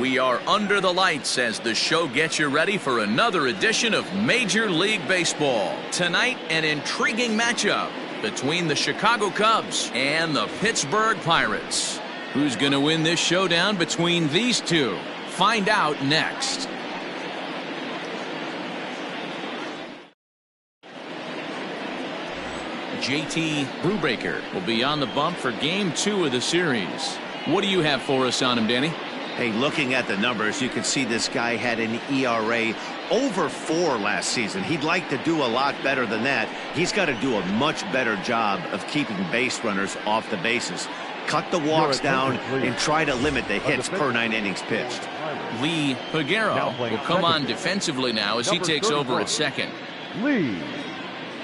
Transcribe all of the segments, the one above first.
We are under the lights as the show gets you ready for another edition of Major League Baseball. Tonight, an intriguing matchup between the Chicago Cubs and the Pittsburgh Pirates. Who's going to win this showdown between these two? Find out next. JT Brubaker will be on the bump for Game 2 of the series. What do you have for us on him, Danny? Hey, looking at the numbers, you can see this guy had an ERA over 4 last season. He'd like to do a lot better than that. He's got to do a much better job of keeping base runners off the bases. Cut the walks down and try to limit the hits per 9 innings pitched. Lee Figueroa will come on defensively now as he takes over at second. Lee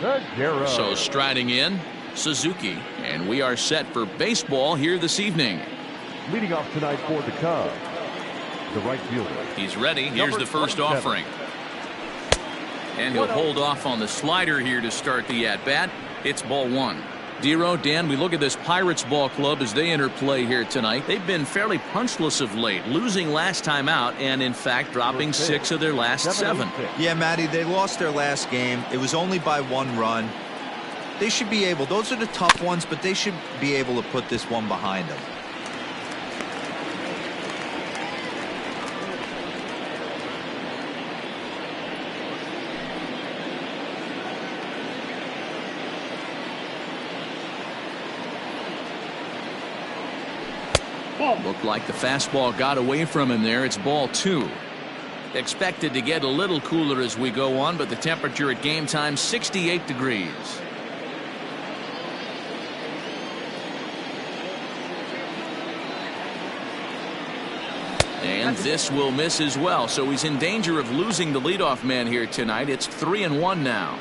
Figueroa. So striding in, Suzuki, and we are set for baseball here this evening. Leading off tonight for the Cubs, the right fielder. He's ready. Here's the first offering. And he'll hold off on the slider here to start the at-bat. It's ball 1. Dero, Dan, we look at this Pirates ball club as they enter play here tonight. They've been fairly punchless of late, losing last time out and, in fact, dropping 6 of their last 7. Yeah, Matty, they lost their last game. It was only by 1 run. They should be able, those are the tough ones, but they should be able to put this one behind them. Looked like the fastball got away from him there. It's ball 2. Expected to get a little cooler as we go on, but the temperature at game time 68 degrees. And this will miss as well, so he's in danger of losing the leadoff man here tonight. It's 3-1 now.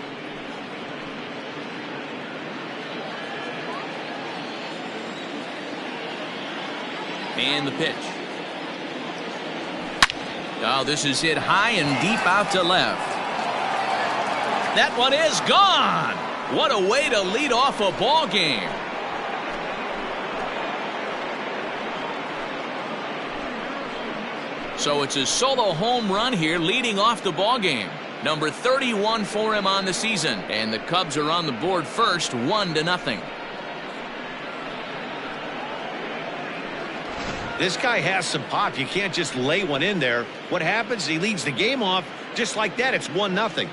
And the pitch. Oh, this is hit high and deep out to left. That one is gone. What a way to lead off a ball game. So it's a solo home run here leading off the ball game. Number 31 for him on the season. And the Cubs are on the board first, 1-0. This guy has some pop. You can't just lay one in there. What happens? He leads the game off just like that. It's 1-0.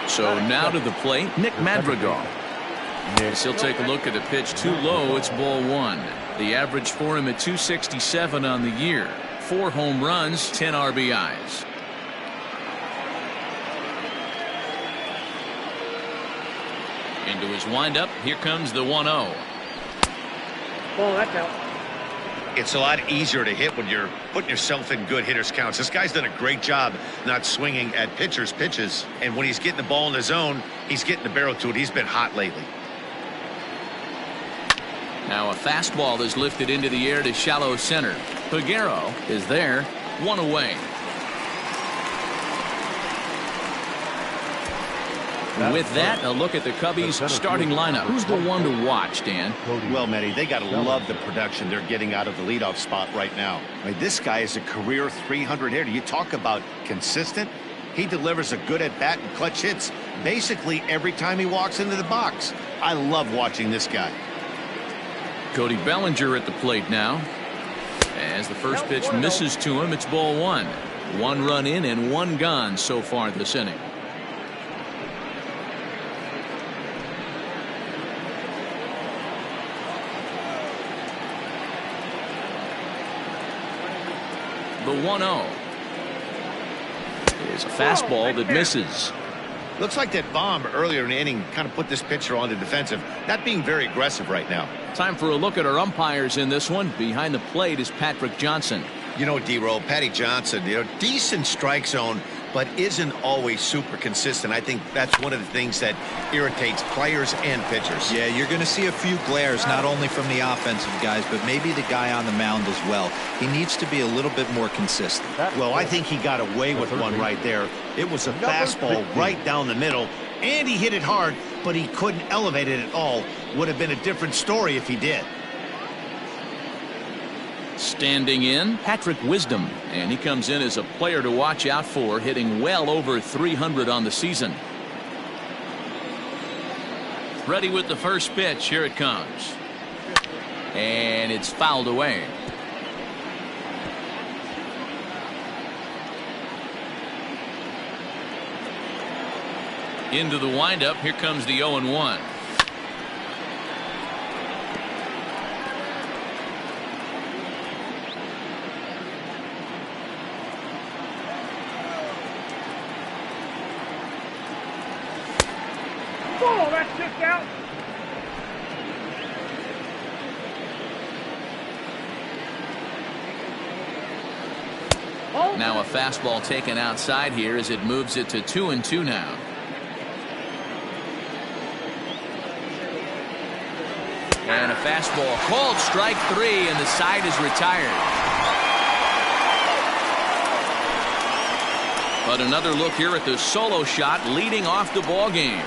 So now to the plate, Nick Madrigal. He'll take a look at the pitch too low. It's ball 1. The average for him at 267 on the year. 4 home runs, 10 RBIs. Into his windup. Here comes the 1-0. Oh, that's out. It's a lot easier to hit when you're putting yourself in good hitters counts. This guy's done a great job not swinging at pitchers' pitches. And when he's getting the ball in the zone, he's getting the barrel to it. He's been hot lately. Now a fastball is lifted into the air to shallow center. Figueroa is there, 1 away. With that, a look at the Cubbies' starting lineup. Who's the one to watch, Dan? Well, Matty, they got to love the production they're getting out of the leadoff spot right now. I mean, this guy is a career 300 hitter. You talk about consistent. He delivers a good at-bat and clutch hits basically every time he walks into the box. I love watching this guy. Cody Bellinger at the plate now. As the first pitch misses to him, it's ball 1. 1 run in and 1 gone so far this inning. The 1-0 is a fastball that misses. Looks like that bomb earlier in the inning kind of put this pitcher on the defensive, not being very aggressive right now. Time for a look at our umpires in this one. Behind the plate is Patrick Johnson. You know, D-Roll, Patty Johnson, decent strike zone, but isn't always super consistent. I think that's one of the things that irritates players and pitchers. Yeah, you're going to see a few glares, not only from the offensive guys, but maybe the guy on the mound as well. He needs to be a little bit more consistent. Well, I think he got away with one right there. It was a fastball right down the middle, and he hit it hard, but he couldn't elevate it at all. Would have been a different story if he did. Standing in, Patrick Wisdom, and he comes in as a player to watch out for, hitting well over 300 on the season. Ready with the first pitch. Here it comes. And it's fouled away. Into the windup. Here comes the 0-1. Oh, that's just out. Now a fastball taken outside here as it moves it to 2-2 now. And a fastball called strike 3, and the side is retired. But another look here at the solo shot leading off the ball game.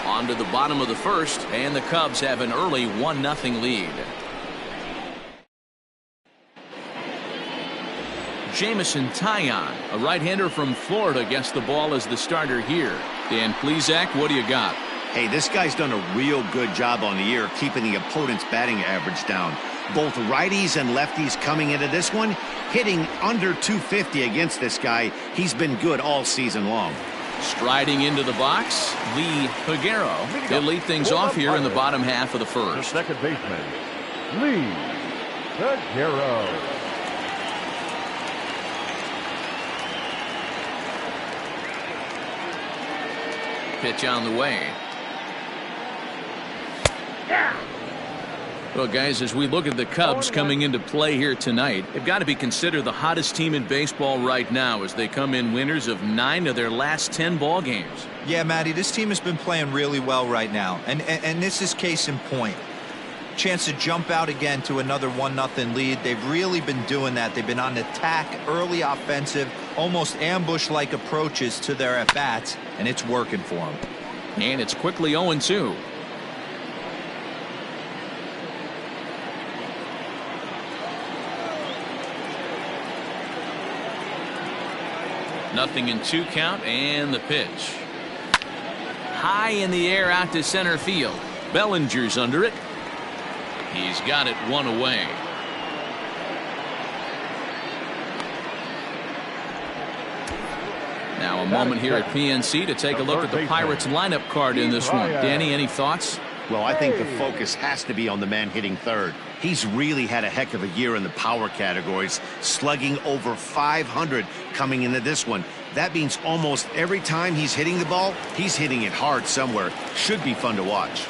On to the bottom of the first, and the Cubs have an early 1-0 lead. Jamison Taillon, a right-hander from Florida, gets the ball as the starter here. Dan Plesac, what do you got? Hey, this guy's done a real good job on the year keeping the opponent's batting average down. Both righties and lefties coming into this one, hitting under 250 against this guy. He's been good all season long. Striding into the box, Lee Higuero. They'll lead things off here in the bottom half of the first. Second baseman, Lee Higuero. Pitch on the way. Well, guys, as we look at the Cubs coming into play here tonight, they've got to be considered the hottest team in baseball right now as they come in winners of 9 of their last 10 ball games. Yeah, Matty, this team has been playing really well right now, and this is case in point. Chance to jump out again to another 1-0 lead. They've really been doing that. They've been on attack, early offensive, almost ambush-like approaches to their at-bats, and it's working for them. And it's quickly 0-2. Nothing in 2 count, and the pitch. High in the air out to center field. Bellinger's under it. He's got it 1 away. Now a moment here at PNC to take a look at the Pirates lineup card in this one. Danny, any thoughts? Well, I think the focus has to be on the man hitting third. He's really had a heck of a year in the power categories, slugging over 500 coming into this one. That means almost every time he's hitting the ball, he's hitting it hard somewhere. Should be fun to watch.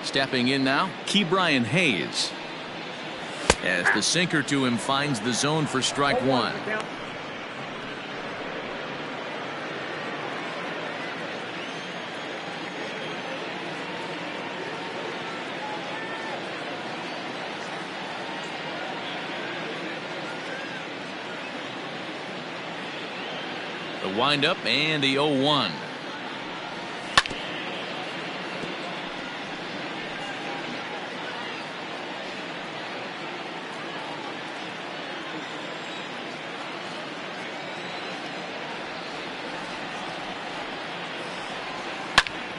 Stepping in now, Ke'Bryan Hayes. As the sinker to him finds the zone for strike 1. The windup and the 0-1.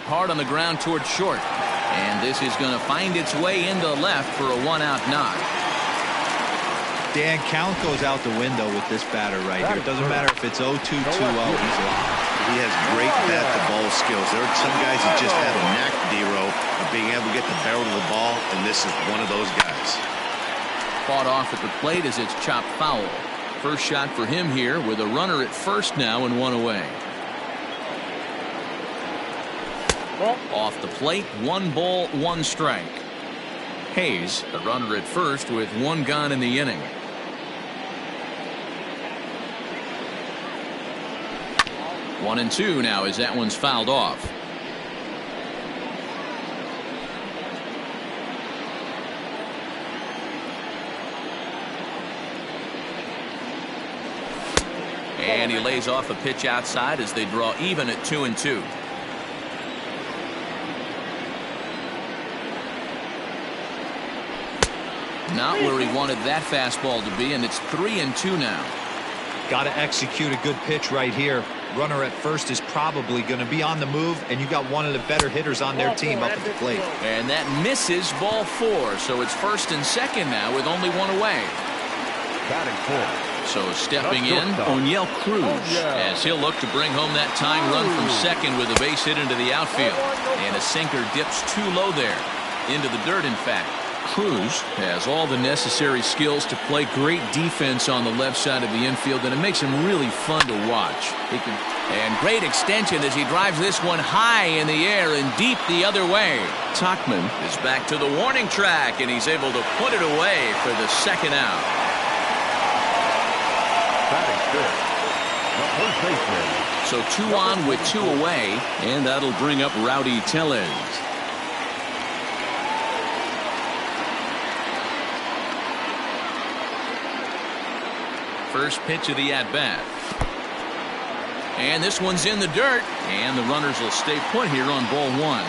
Hard on the ground towards short, and this is going to find its way into left for a 1-out knock. Dan, count goes out the window with this batter right here. It doesn't matter if it's 0-2, 2-0. He's locked. He has great bat-to-ball skills. There are some guys that just have a knack, D-Row, of being able to get the barrel of the ball, and this is one of those guys. Fought off at the plate as it's chopped foul. First shot for him here with a runner at first now and one away. Off the plate, 1 ball, 1 strike. Hayes, the runner at first with 1 gone in the inning. One and 2 now as that one's fouled off. And he lays off a pitch outside as they draw even at 2 and 2. Not where he wanted that fastball to be, and it's 3 and 2 now. Got to execute a good pitch right here. Runner at first is probably going to be on the move, and you got one of the better hitters on their team up at the plate. And that misses, ball 4. So it's first and second now with only 1 away. Batting 4. So stepping in, O'Neill Cruz, as he'll look to bring home that tying run from second with a base hit into the outfield. And a sinker dips too low there, into the dirt in fact. Cruz has all the necessary skills to play great defense on the left side of the infield, and it makes him really fun to watch. And great extension as he drives this one high in the air and deep the other way. Tachman is back to the warning track, and he's able to put it away for the second out. Batting 6. The first baseman. So 2 on with 2 away, and that'll bring up Rowdy Tellez. First pitch of the at-bat. And this one's in the dirt, and the runners will stay put here on ball 1.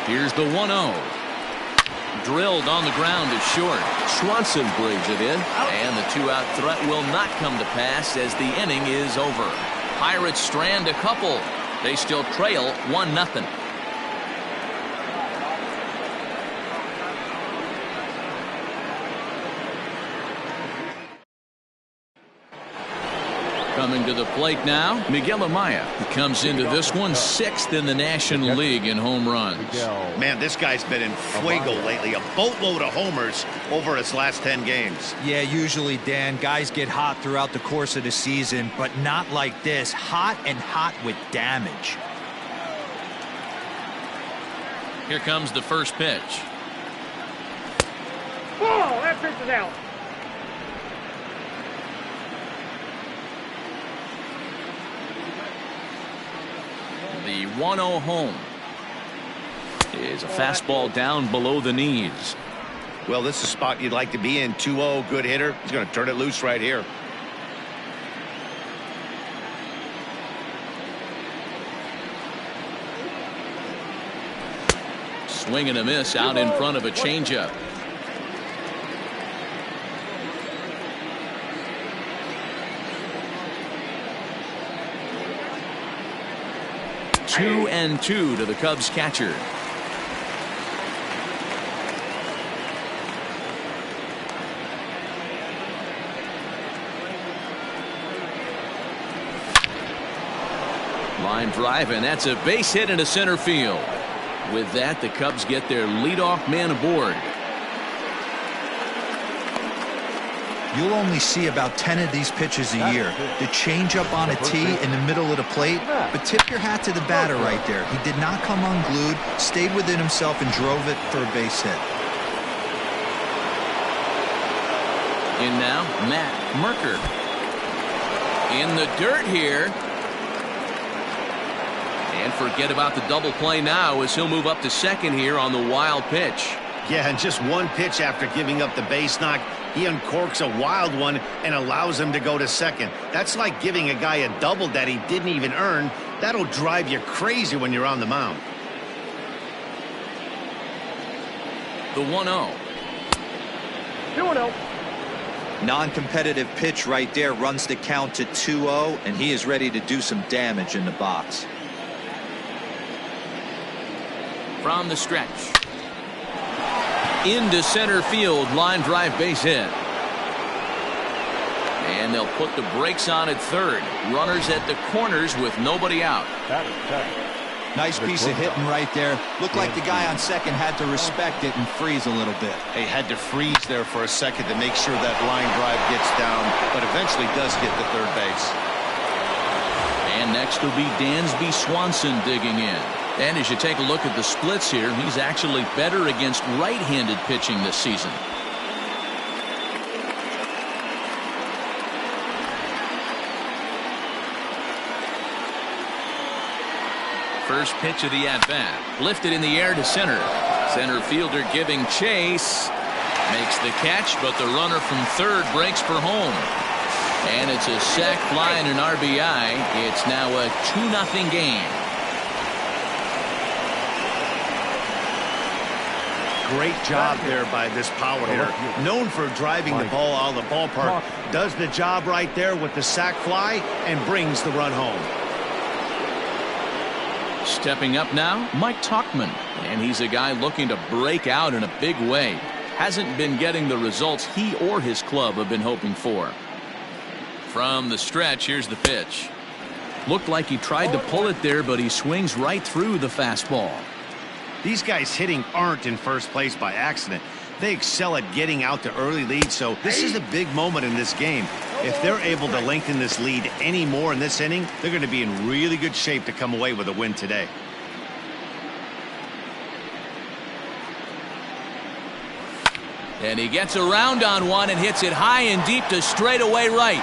Here's the 1-0. Drilled on the ground to short. Swanson brings it in, and the 2-out threat will not come to pass as the inning is over. Pirates strand a couple. They still trail 1-0. Coming to the plate now, Miguel Amaya. He comes into this one 6th in the National League in home runs. Man, this guy's been in fuego lately. A boatload of homers over his last 10 games. Yeah, usually, Dan, guys get hot throughout the course of the season, but not like this. Hot and hot with damage. Here comes the first pitch. Oh, that pitch is out. The 1-0 home is a fastball down below the knees. Well, this is a spot you'd like to be in. 2-0, good hitter. He's going to turn it loose right here. Swing and a miss out in front of a changeup. Two and 2 to the Cubs catcher. Line drive, and that's a base hit into center field. With that, the Cubs get their leadoff man aboard. You'll only see about 10 of these pitches a year. The changeup on a tee in the middle of the plate, but tip your hat to the batter right there. He did not come unglued, stayed within himself, and drove it for a base hit. In now, Matt Merker. In the dirt here. And forget about the double play now as he'll move up to second here on the wild pitch. Yeah, and just one pitch after giving up the base knock, he uncorks a wild one and allows him to go to second. That's like giving a guy a double that he didn't even earn. That'll drive you crazy when you're on the mound. The 1-0. 2-0. Non-competitive pitch right there runs the count to 2-0, and he is ready to do some damage in the box. From the stretch. Into center field, line drive base hit. And they'll put the brakes on at third. Runners at the corners with nobody out. Nice piece of hitting right there. Looked like the guy on second had to respect it and freeze a little bit. He had to freeze there for a second to make sure that line drive gets down, but eventually does get to third base. And next will be Dansby Swanson digging in. And as you take a look at the splits here, he's actually better against right-handed pitching this season. First pitch of the at-bat. Lifted in the air to center. Center fielder giving chase. Makes the catch, but the runner from third breaks for home. And it's a sac fly and an RBI. It's now a 2-0 game. Great job there by this power hitter. Known for driving the ball out of the ballpark. Does the job right there with the sac fly and brings the run home. Stepping up now, Mike Tauchman. And he's a guy looking to break out in a big way. Hasn't been getting the results he or his club have been hoping for. From the stretch, here's the pitch. Looked like he tried to pull it there, but he swings right through the fastball. These guys hitting aren't in first place by accident. They excel at getting out to early leads, so this is a big moment in this game. If they're able to lengthen this lead any more in this inning, they're going to be in really good shape to come away with a win today. And he gets around on one and hits it high and deep to straightaway right.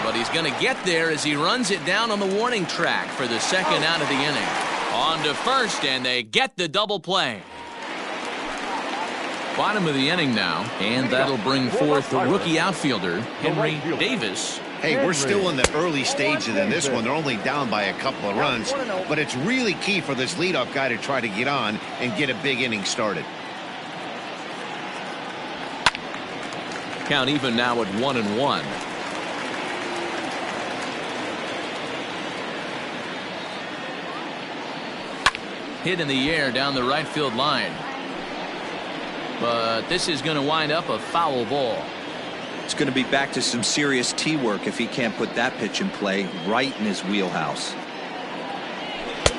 But he's going to get there as he runs it down on the warning track for the second out of the inning. On to first, and they get the double play. Bottom of the inning now, and that'll bring forth the rookie outfielder, Henry Davis. Hey, we're still in the early stages in this one. They're only down by a couple of runs, but it's really key for this leadoff guy to try to get on and get a big inning started. Count even now at 1-1. Hit in the air down the right field line. But this is going to wind up a foul ball. It's going to be back to some serious tee work if he can't put that pitch in play right in his wheelhouse.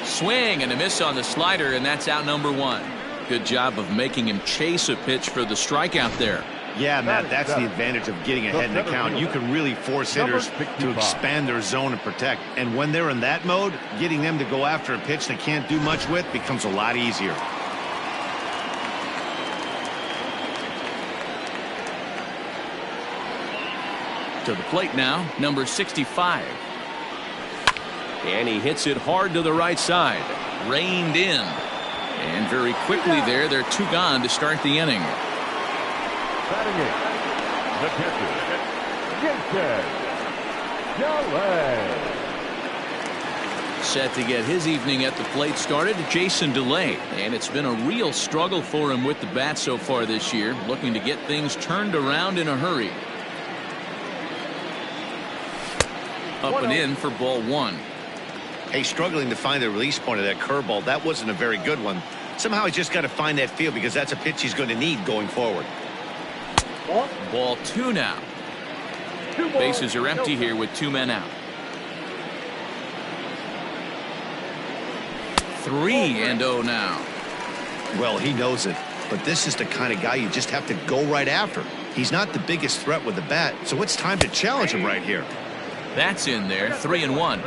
Swing and a miss on the slider, and that's out number one. Good job of making him chase a pitch for the strikeout there. Yeah, Matt, that's the advantage of getting ahead in the count. You can really force hitters to expand their zone and protect. And when they're in that mode, getting them to go after a pitch they can't do much with becomes a lot easier. To the plate now, number 65. And he hits it hard to the right side. Reined in. And very quickly there, they're two gone to start the inning. Batting in, the catcher, Jason. Set to get his evening at the plate started, Jason DeLay. And it's been a real struggle for him with the bat so far this year, looking to get things turned around in a hurry. Up and in for ball one. Hey, struggling to find the release point of that curveball. That wasn't a very good one. Somehow he's just got to find that feel because that's a pitch he's going to need going forward. Ball two now. Bases are empty here with two men out. 3-0 now. Well, he knows it, but this is the kind of guy you just have to go right after. He's not the biggest threat with the bat, so it's time to challenge him right here. That's in there. 3-1.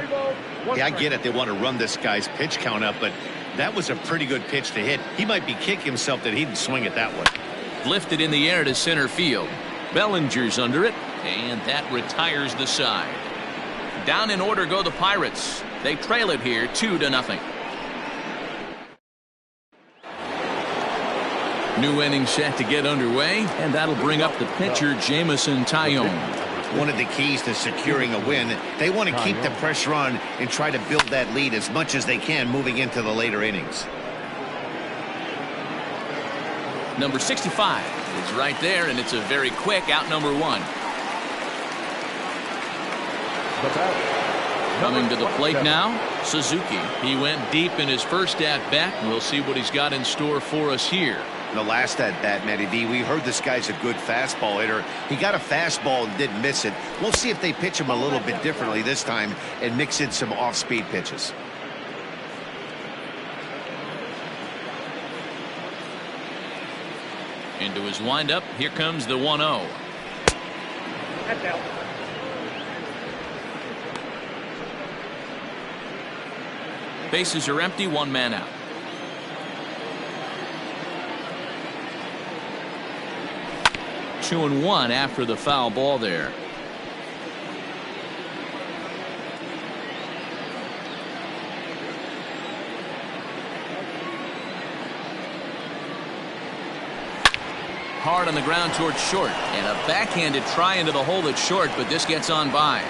Yeah, I get it. They want to run this guy's pitch count up, but that was a pretty good pitch to hit. He might be kicking himself that he didn't swing it that way. Lifted in the air to center field. Bellinger's under it, and that retires the side. Down in order go the Pirates. They trail it here 2-0. New inning set to get underway, and that'll bring up the pitcher, Jamison Taillon. One of the keys to securing a win, they want to keep the pressure on and try to build that lead as much as they can moving into the later innings. Number 65 is right there, and it's a very quick out number one. Coming to the plate now, Suzuki. He went deep in his first at bat. We'll see what he's got in store for us here. The last at bat, Matty D, we heard this guy's a good fastball hitter. He got a fastball and didn't miss it. We'll see if they pitch him a little bit differently this time and mix in some off-speed pitches. Into his windup. Here comes the 1-0. That's out. Bases are empty, one man out. Two and one after the foul ball there. Hard on the ground towards short, and a backhanded try into the hole that's short, but this gets on by.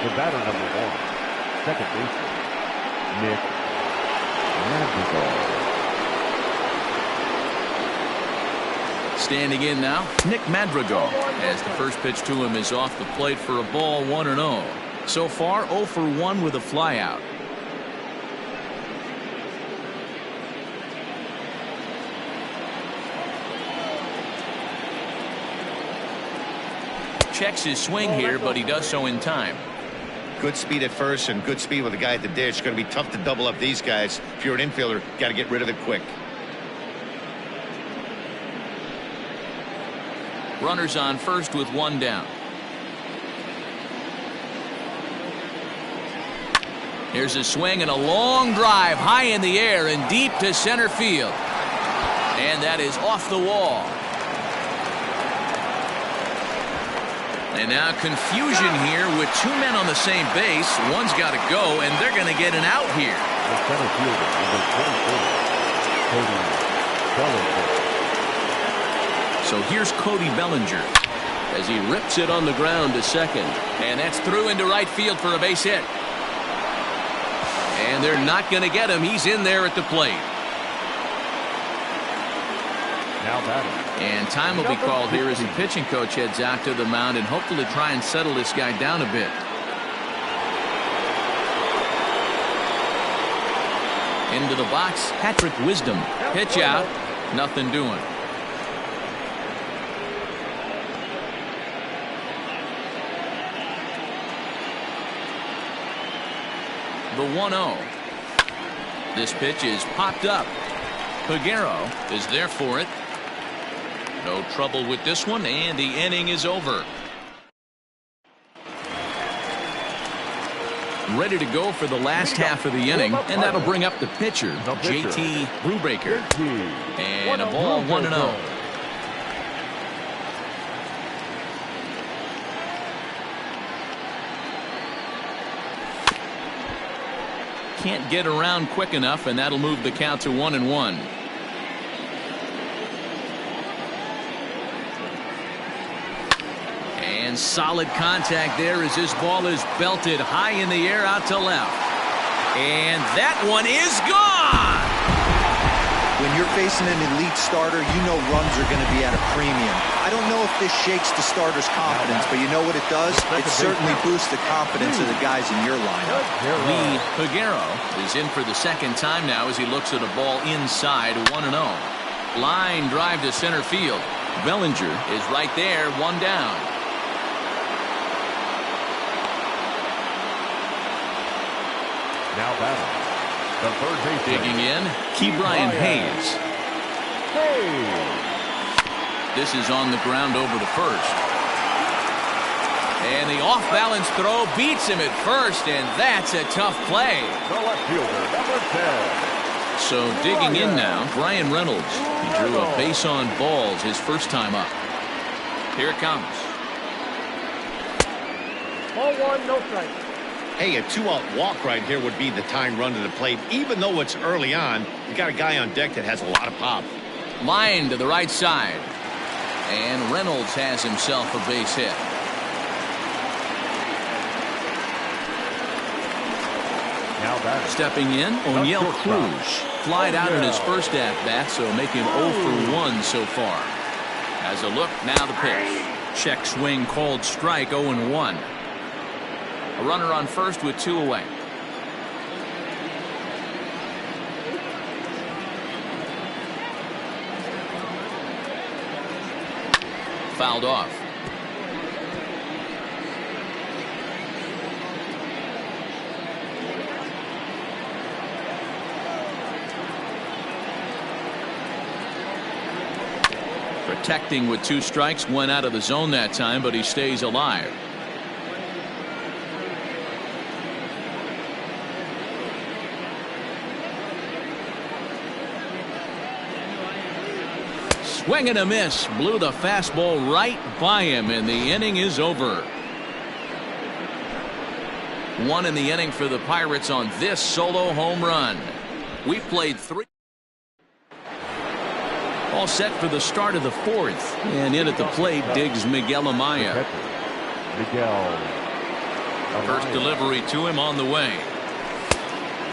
The batter number 1, second baseman, Nick Madrigal. Standing in now, Nick Madrigal, as the first pitch to him is off the plate for a ball, 1-0. So far 0 for 1 with a flyout. Checks his swing here, but he does so in time. Good speed at first and good speed with the guy at the dish. Going to be tough to double up these guys. If you're an infielder, got to get rid of it quick. Runners on first with one down. Here's a swing and a long drive high in the air and deep to center field. And that is off the wall. And now confusion here with two men on the same base. One's got to go, and they're going to get an out here. The center fielder, number 24, Cody Bellinger. So here's Cody Bellinger as he rips it on the ground to second. And that's through into right field for a base hit. And they're not going to get him. He's in there at the plate. Now batting. And time will be called here as the pitching coach heads out to the mound and hopefully try and settle this guy down a bit. Into the box, Patrick Wisdom. Pitch out, nothing doing. The 1-0. This pitch is popped up. Peguero is there for it. No trouble with this one, and the inning is over. Ready to go for the last half of the inning, and that'll bring up the pitcher, JT Brubaker. And a ball 1-0. Can't get around quick enough, and that'll move the count to 1-1. And solid contact there as this ball is belted high in the air out to left. And that one is gone! When you're facing an elite starter, you know runs are going to be at a premium. I don't know if this shakes the starter's confidence, but you know what it does? It certainly boosts the confidence of the guys in your lineup. Lee Peguero is in for the second time now as he looks at a ball inside, 1-0. Line drive to center field. Bellinger is right there, one down. Now batting. The third base. Digging in, Ke'Bryan Hayes. This is on the ground over the first. And the off-balance throw beats him at first, and that's a tough play. The left fielder, number 10. So digging in now, Brian Reynolds. He drew a base on balls his first time up. Here it comes. Ball 1, no strike. Hey, a 2-out walk right here would be the tying run to the plate. Even though it's early on, you got a guy on deck that has a lot of pop. Line to the right side. And Reynolds has himself a base hit. Now batting. Stepping in, O'Neill Cruz. Flied out in his first at-bat, so make him 0 for 1 so far. As a look, now the pitch. Check swing called strike, 0-1. A runner on first with two away. fouled off. Protecting with 2 strikes, went out of the zone that time, but he stays alive. Swing and a miss, blew the fastball right by him, and the inning is over. 1 in the inning for the Pirates on this solo home run. We've played 3. All set for the start of the 4th, and in at the plate digs Miguel Amaya. First delivery to him on the way,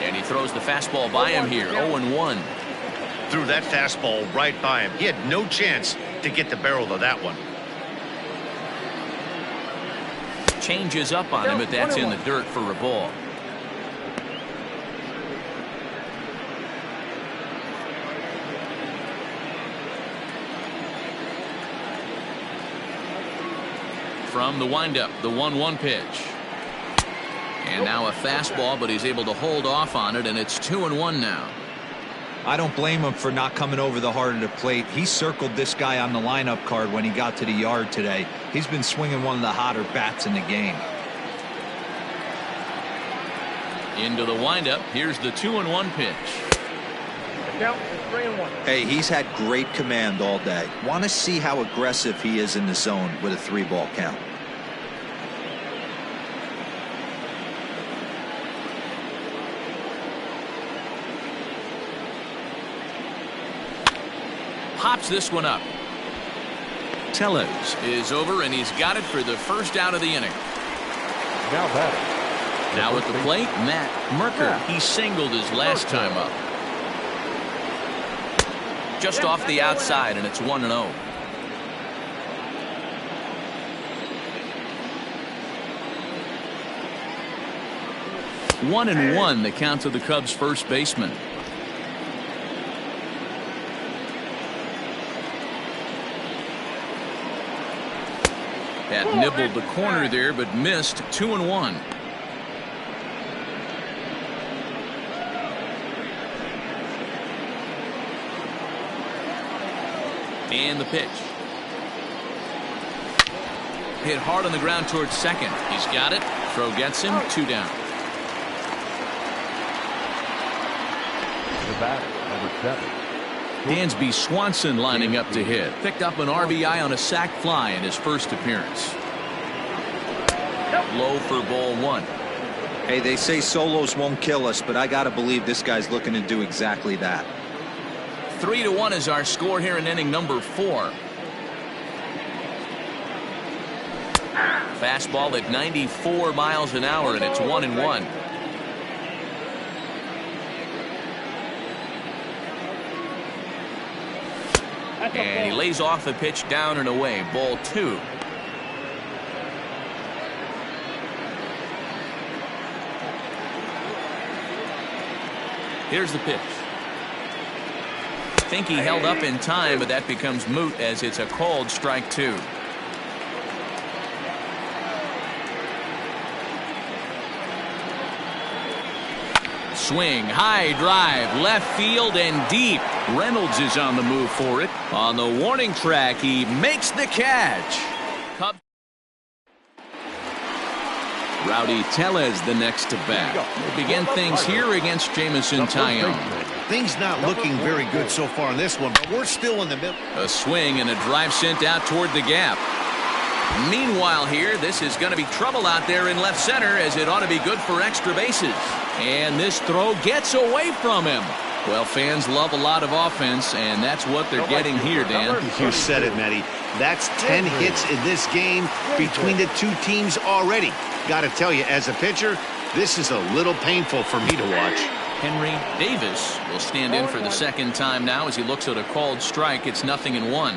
and he throws the fastball by him here. 0-1. Threw that fastball right by him. He had no chance to get the barrel of that one. Changes up on him, but that's in the dirt for a ball. From the windup, the 1-1 pitch. And now a fastball, but he's able to hold off on it, and it's 2-1 now. I don't blame him for not coming over the heart of the plate. He circled this guy on the lineup card when he got to the yard today. He's been swinging one of the hotter bats in the game. Into the windup. Here's the 2-1 pitch. Count is 3-1. Hey, he's had great command all day. Want to see how aggressive he is in the zone with a 3-ball count. Pops this one up. Tellez is over, and he's got it for the first out of the inning. Now batting. Now at the plate, Matt Merker. He singled his last time up. Just off the outside, and it's 1-0. One and one, the count to the Cubs first baseman. That nibbled the corner there, but missed. 2-1. And the pitch. Hit hard on the ground towards second. He's got it. Throw gets him. 2 down. The batter, number 7. Dansby Swanson lining up to hit. Picked up an RBI on a sac fly in his first appearance. Low for ball 1. Hey, they say solos won't kill us, but I got to believe this guy's looking to do exactly that. 3-1 is our score here in inning number 4. Fastball at 94 miles an hour, and it's 1-1. And he lays off the pitch down and away. Ball 2. Here's the pitch. I think he held up in time, but that becomes moot as it's a called strike 2. Swing, high drive, left field and deep. Reynolds is on the move for it. On the warning track, he makes the catch. Cubs. Rowdy Tellez the next to bat. We'll begin things here against Jamison Taillon. Things not looking very good so far in this one, but we're still in the middle. A swing and a drive sent out toward the gap. Meanwhile here, this is going to be trouble out there in left center, as it ought to be good for extra bases. And this throw gets away from him. Well, fans love a lot of offense, and that's what they're getting here, Dan. You said it, Matty. That's 10 hits in this game between the two teams already. Got to tell you, as a pitcher, this is a little painful for me to watch. Henry Davis will stand in for the second time now as he looks at a called strike. It's 0-1.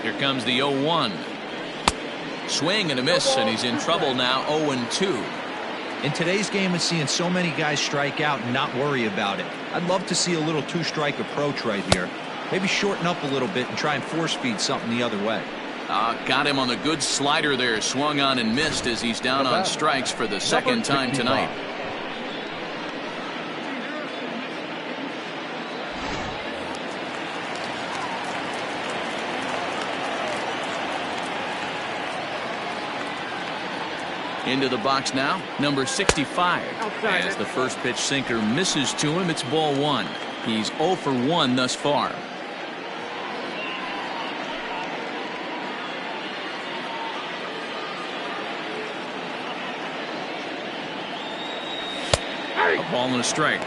Here comes the 0-1. Swing and a miss, and he's in trouble now. 0-2. In today's game, it's seeing so many guys strike out and not worry about it. I'd love to see a little 2-strike approach right here. Maybe shorten up a little bit and try and force feed something the other way. Got him on the good slider there. Swung on and missed as he's down on strikes for the second time tonight. Into the box now, number 65. As the first pitch sinker misses to him, it's ball 1. He's 0 for 1 thus far. A ball and a strike.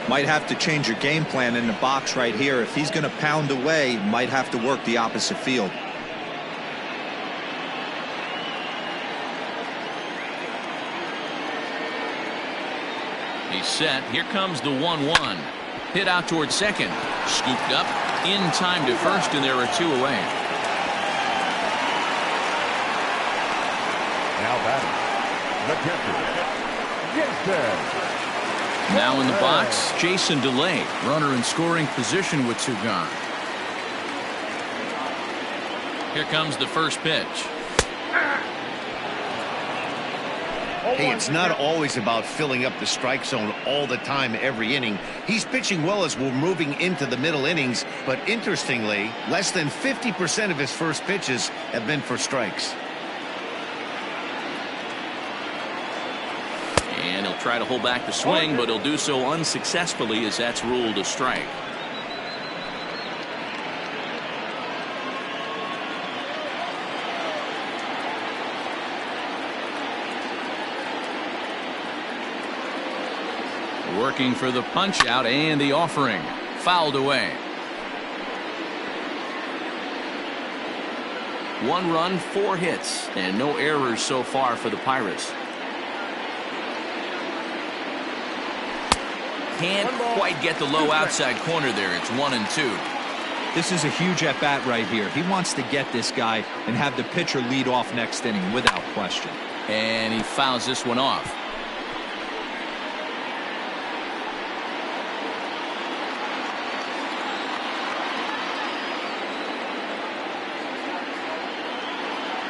Might have to change your game plan in the box right here. If he's going to pound away, might have to work the opposite field. He's set. Here comes the 1-1. Hit out towards second. Scooped up in time to first, and there are 2 away. Now batting, the catcher, Jason. Now in the box, Jason DeLay. Runner in scoring position with 2 gone. Here comes the first pitch. Hey, it's not always about filling up the strike zone all the time every inning. He's pitching well as we're moving into the middle innings, but interestingly, less than 50% of his first pitches have been for strikes. And he'll try to hold back the swing, but he'll do so unsuccessfully as that's ruled a strike. Working for the punch out and the offering. Fouled away. 1 run, 4 hits, and no errors so far for the Pirates. Can't quite get the low outside corner there. It's 1-2. This is a huge at-bat right here. He wants to get this guy and have the pitcher lead off next inning without question. And he fouls this one off.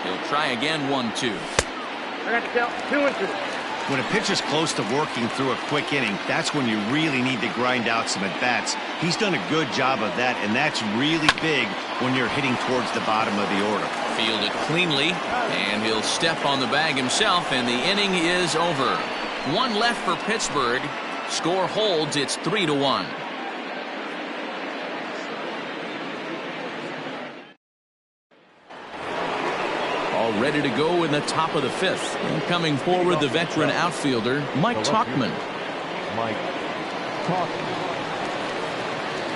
He'll try again, 1-2. I got to count 2-2. When a pitcher's close to working through a quick inning, that's when you really need to grind out some at-bats. He's done a good job of that, and that's really big when you're hitting towards the bottom of the order. Fielded cleanly, and he'll step on the bag himself, and the inning is over. 1 left for Pittsburgh. Score holds. It's 3-1. All ready to go in the top of the 5th. And coming forward, the veteran outfielder, Mike Tauchman. Mike Tauchman.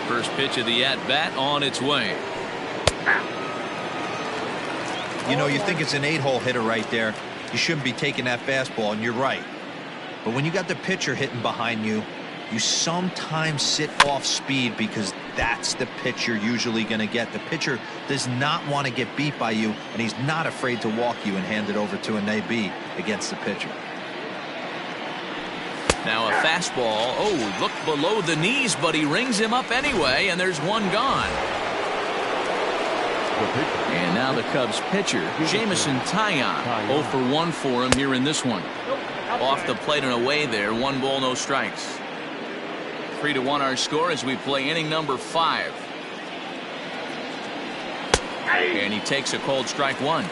First pitch of the at-bat on its way. You know, you think it's an 8-hole hitter right there. You shouldn't be taking that fastball, and you're right. But when you got the pitcher hitting behind you, you sometimes sit off speed because that's the pitch you're usually going to get. The pitcher does not want to get beat by you, and he's not afraid to walk you and hand it over to an AB against the pitcher. Now a fastball. Oh, look below the knees, but he rings him up anyway, and there's 1 gone. And now the Cubs pitcher, Jameson Taillon. 0 for 1 for him here in this one. Off the plate and away there. 1 ball, no strikes. 3-1 our score as we play inning number 5. And he takes a cold strike 1.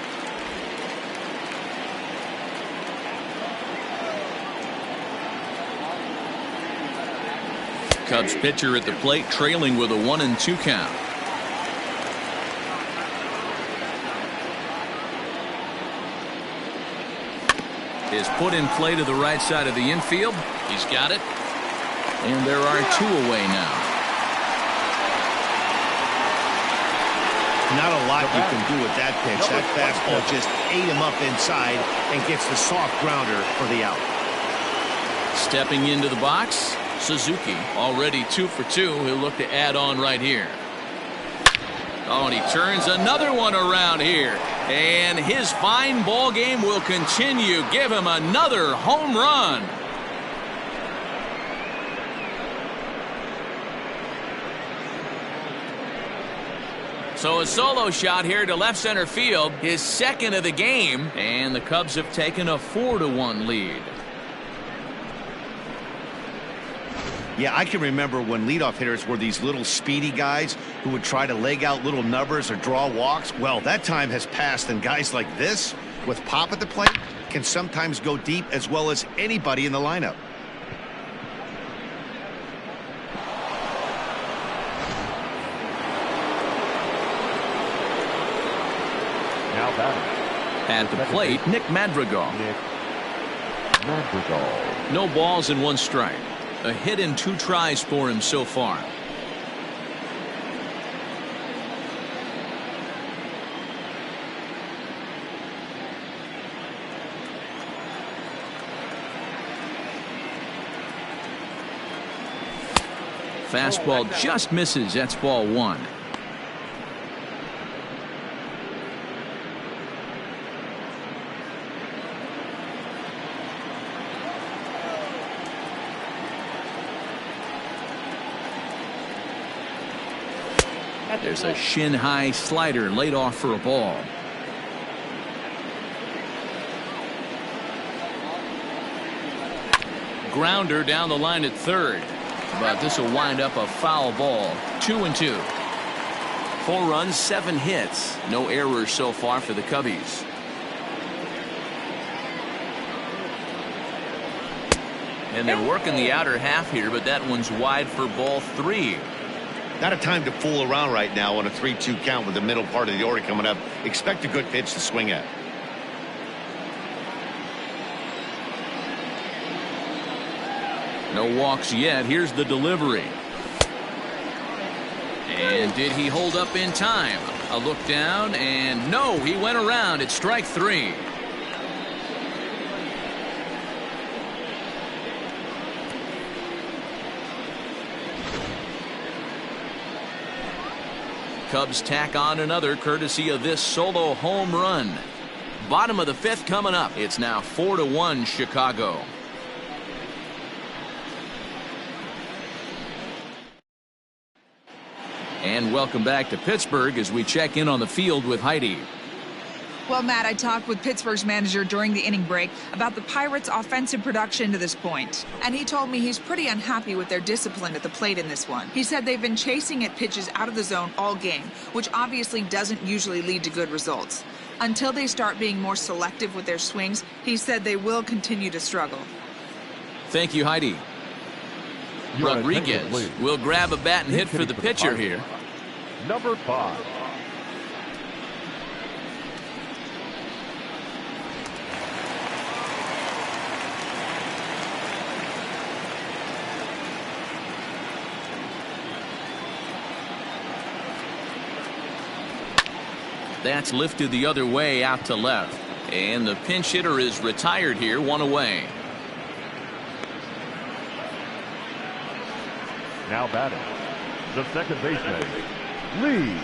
Cubs pitcher at the plate, trailing with a 1-2 count. Is put in play to the right side of the infield. He's got it. And there are 2 away now. Not a lot you can do with that pitch. That fastball just ate him up inside and gets the soft grounder for the out. Stepping into the box, Suzuki, already 2 for 2. He'll look to add on right here. Oh, and he turns another one around here. And his fine ball game will continue. Give him another home run. So a solo shot here to left center field, his second of the game, and the Cubs have taken a 4-1 lead. Yeah, I can remember when leadoff hitters were these little speedy guys who would try to leg out little numbers or draw walks. Well, that time has passed, and guys like this, with pop at the plate, can sometimes go deep as well as anybody in the lineup. Now batting. At the plate, Nick Madrigal. No balls and 1 strike. A hit in 2 tries for him so far. Fastball just misses. That's ball 1. There's a shin-high slider laid off for a ball. Grounder down the line at third. But this will wind up a foul ball. 2-2. 4 runs, 7 hits. No errors so far for the Cubbies. And they're working the outer half here, but that one's wide for ball 3. Not a time to fool around right now on a 3-2 count with the middle part of the order coming up. Expect a good pitch to swing at. No walks yet. Here's the delivery. And did he hold up in time? A look down, and no, he went around. It's strike 3. Cubs tack on another courtesy of this solo home run. Bottom of the 5th coming up. It's now 4-1 Chicago. And welcome back to Pittsburgh as we check in on the field with Heidi. Well, Matt, I talked with Pittsburgh's manager during the inning break about the Pirates' offensive production to this point. And he told me he's pretty unhappy with their discipline at the plate in this one. He said they've been chasing at pitches out of the zone all game, which obviously doesn't usually lead to good results. Until they start being more selective with their swings, he said they will continue to struggle. Thank you, Heidi. Rodriguez will grab a bat and hit for the pitcher here. Number 5. That's lifted the other way out to left. And the pinch hitter is retired here, 1 away. Now batting, the second baseman, Lee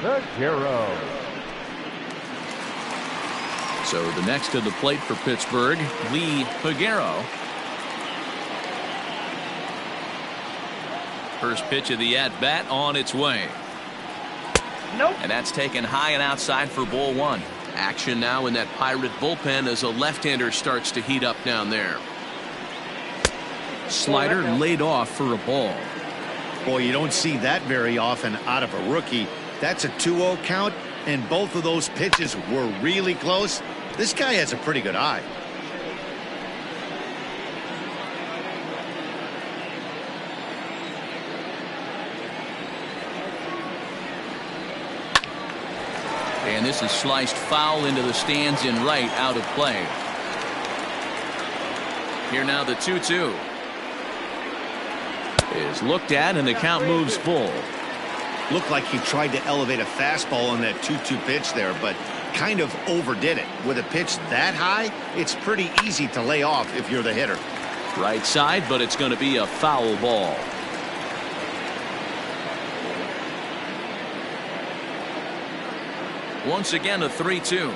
Figueroa. So the next to the plate for Pittsburgh, Lee Figueroa. First pitch of the at-bat on its way. Nope. And that's taken high and outside for ball 1. Action now in that Pirate bullpen as a left-hander starts to heat up down there. Slider laid off for a ball. Boy, you don't see that very often out of a rookie. That's a 2-0 count, and both of those pitches were really close. This guy has a pretty good eye. And this is sliced foul into the stands in right, out of play. Here now the 2-2 is looked at, and the count moves full. Looked like he tried to elevate a fastball on that 2-2 pitch there, but kind of overdid it. With a pitch that high, it's pretty easy to lay off if you're the hitter. Right side, but it's going to be a foul ball. Once again, a 3-2.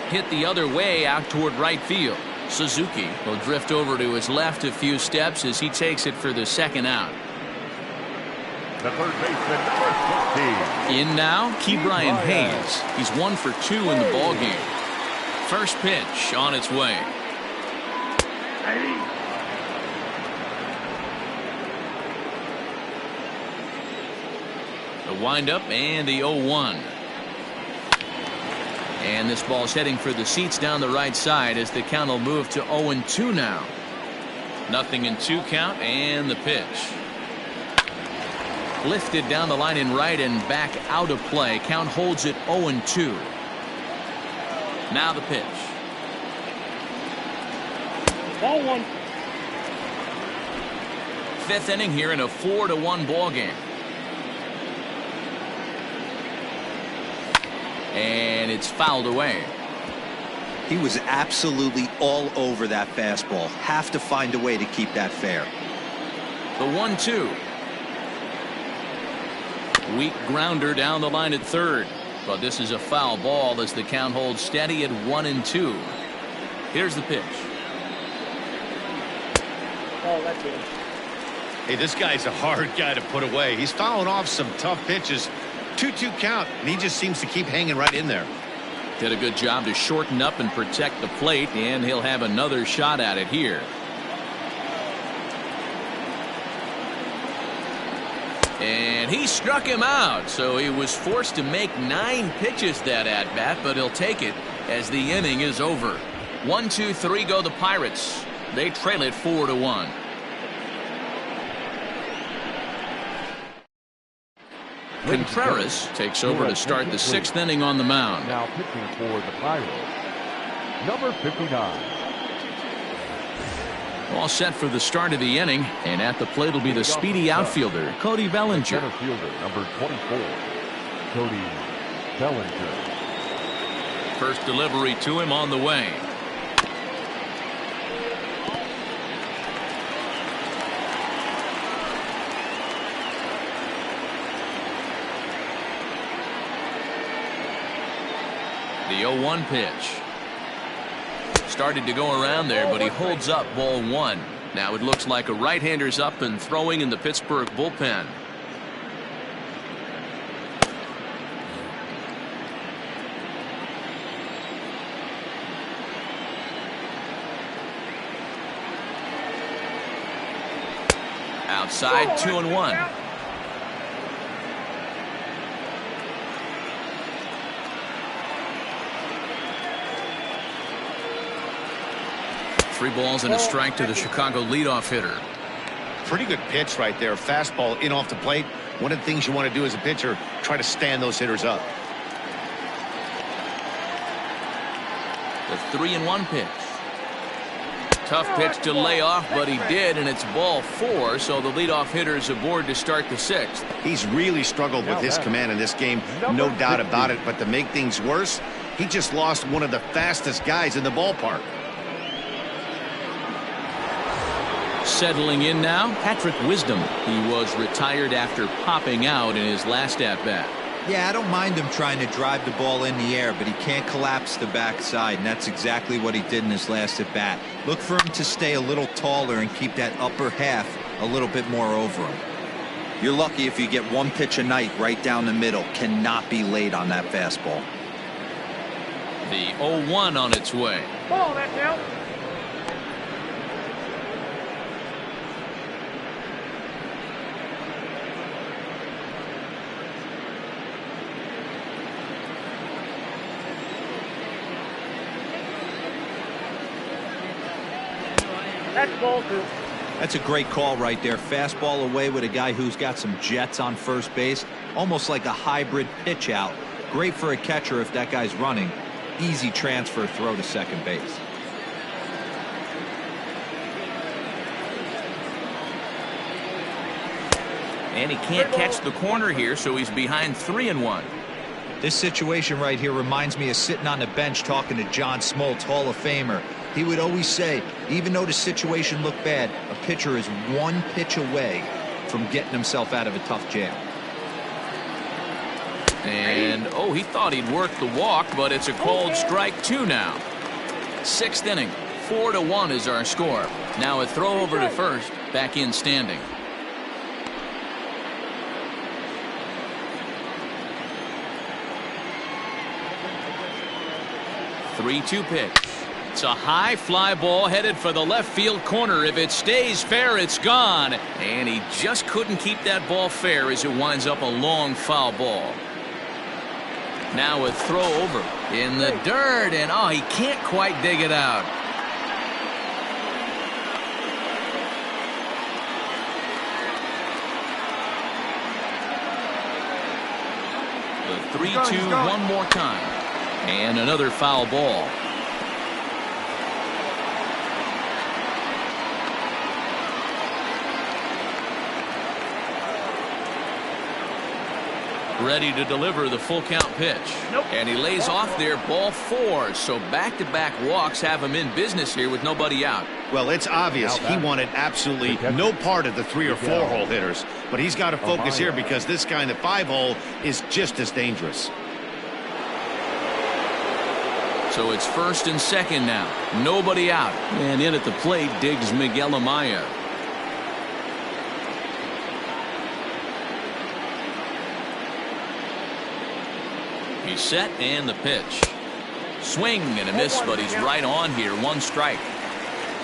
Hit the other way out toward right field. Suzuki will drift over to his left a few steps as he takes it for the second out. the third baseman, number 60. In now, Brian Hayes. He's 1 for 2 in the ball game. First pitch on its way. The windup and the 0-1. And this ball's heading for the seats down the right side as the count will move to 0-2 now. Nothing in 2 count, and the pitch. Lifted down the line in right and back out of play. Count holds it 0-2. Now the pitch. Ball 1. 5th inning here in a 4-1 ball game. And it's fouled away. He was absolutely all over that fastball. Have to find a way to keep that fair. The 1-2. Weak grounder down the line at third. But this is a foul ball as the count holds steady at 1-2. Here's the pitch. Oh, that's it. Hey, this guy's a hard guy to put away. He's fouling off some tough pitches. 2-2 count, and he just seems to keep hanging right in there. Did a good job to shorten up and protect the plate, and he'll have another shot at it here. And he struck him out, so he was forced to make 9 pitches that at bat, but he'll take it as the inning is over. 1-2-3 go the Pirates. They trail it 4-1. Contreras takes over to start the 6th inning on the mound. Now pitching for the Pirates, number 59. All set for the start of the inning, and at the plate will be the speedy outfielder, Cody Bellinger. Center fielder, number 24, Cody Bellinger. First delivery to him on the way. The 0-1 pitch. Started to go around there, but he holds up ball 1. Now it looks like a right-hander's up and throwing in the Pittsburgh bullpen. Outside, 2-1. Three balls and a strike to the Chicago leadoff hitter. Pretty good pitch right there. Fastball in off the plate. One of the things you want to do as a pitcher, try to stand those hitters up. The 3-1 pitch. Tough pitch to lay off, but he did, and it's ball 4, so the leadoff hitter is aboard to start the 6th. He's really struggled with his command in this game, no doubt about it, but to make things worse, he just lost one of the fastest guys in the ballpark. Settling in now, Patrick Wisdom. He was retired after popping out in his last at-bat. Yeah, I don't mind him trying to drive the ball in the air, but he can't collapse the backside, and that's exactly what he did in his last at-bat. Look for him to stay a little taller and keep that upper half a little bit more over him. You're lucky if you get one pitch a night right down the middle. Cannot be late on that fastball. The 0-1 on its way. Ball, that's out. That's ball 2. That's a great call right there. Fastball away with a guy who's got some jets on first base. Almost like a hybrid pitch out. Great for a catcher if that guy's running. Easy transfer throw to second base. And he can't catch the corner here, so he's behind 3-1. This situation right here reminds me of sitting on the bench talking to John Smoltz, Hall of Famer. He would always say, even though the situation looked bad, a pitcher is one pitch away from getting himself out of a tough jam. And, oh, he thought he'd work the walk, but it's a called strike 2 now. 6th inning, 4-1 is our score. Now a throw over to first, back in standing. 3-2 pitch. It's a high fly ball headed for the left field corner. If it stays fair, it's gone. And he just couldn't keep that ball fair as it winds up a long foul ball. Now a throw over in the dirt, and oh, he can't quite dig it out. The 3-2 one more time. And another foul ball. Ready to deliver the full count pitch. And he lays off there, ball 4. So back-to-back walks have him in business here with nobody out. Well, it's obvious he wanted absolutely no part of the 3 or 4 hole hitters. But he's got to focus here because this guy in the 5 hole is just as dangerous. So it's first and second now. Nobody out. And in at the plate digs Miguel Amaya. He's set and the pitch. Swing and a miss, but he's right on here. 1 strike.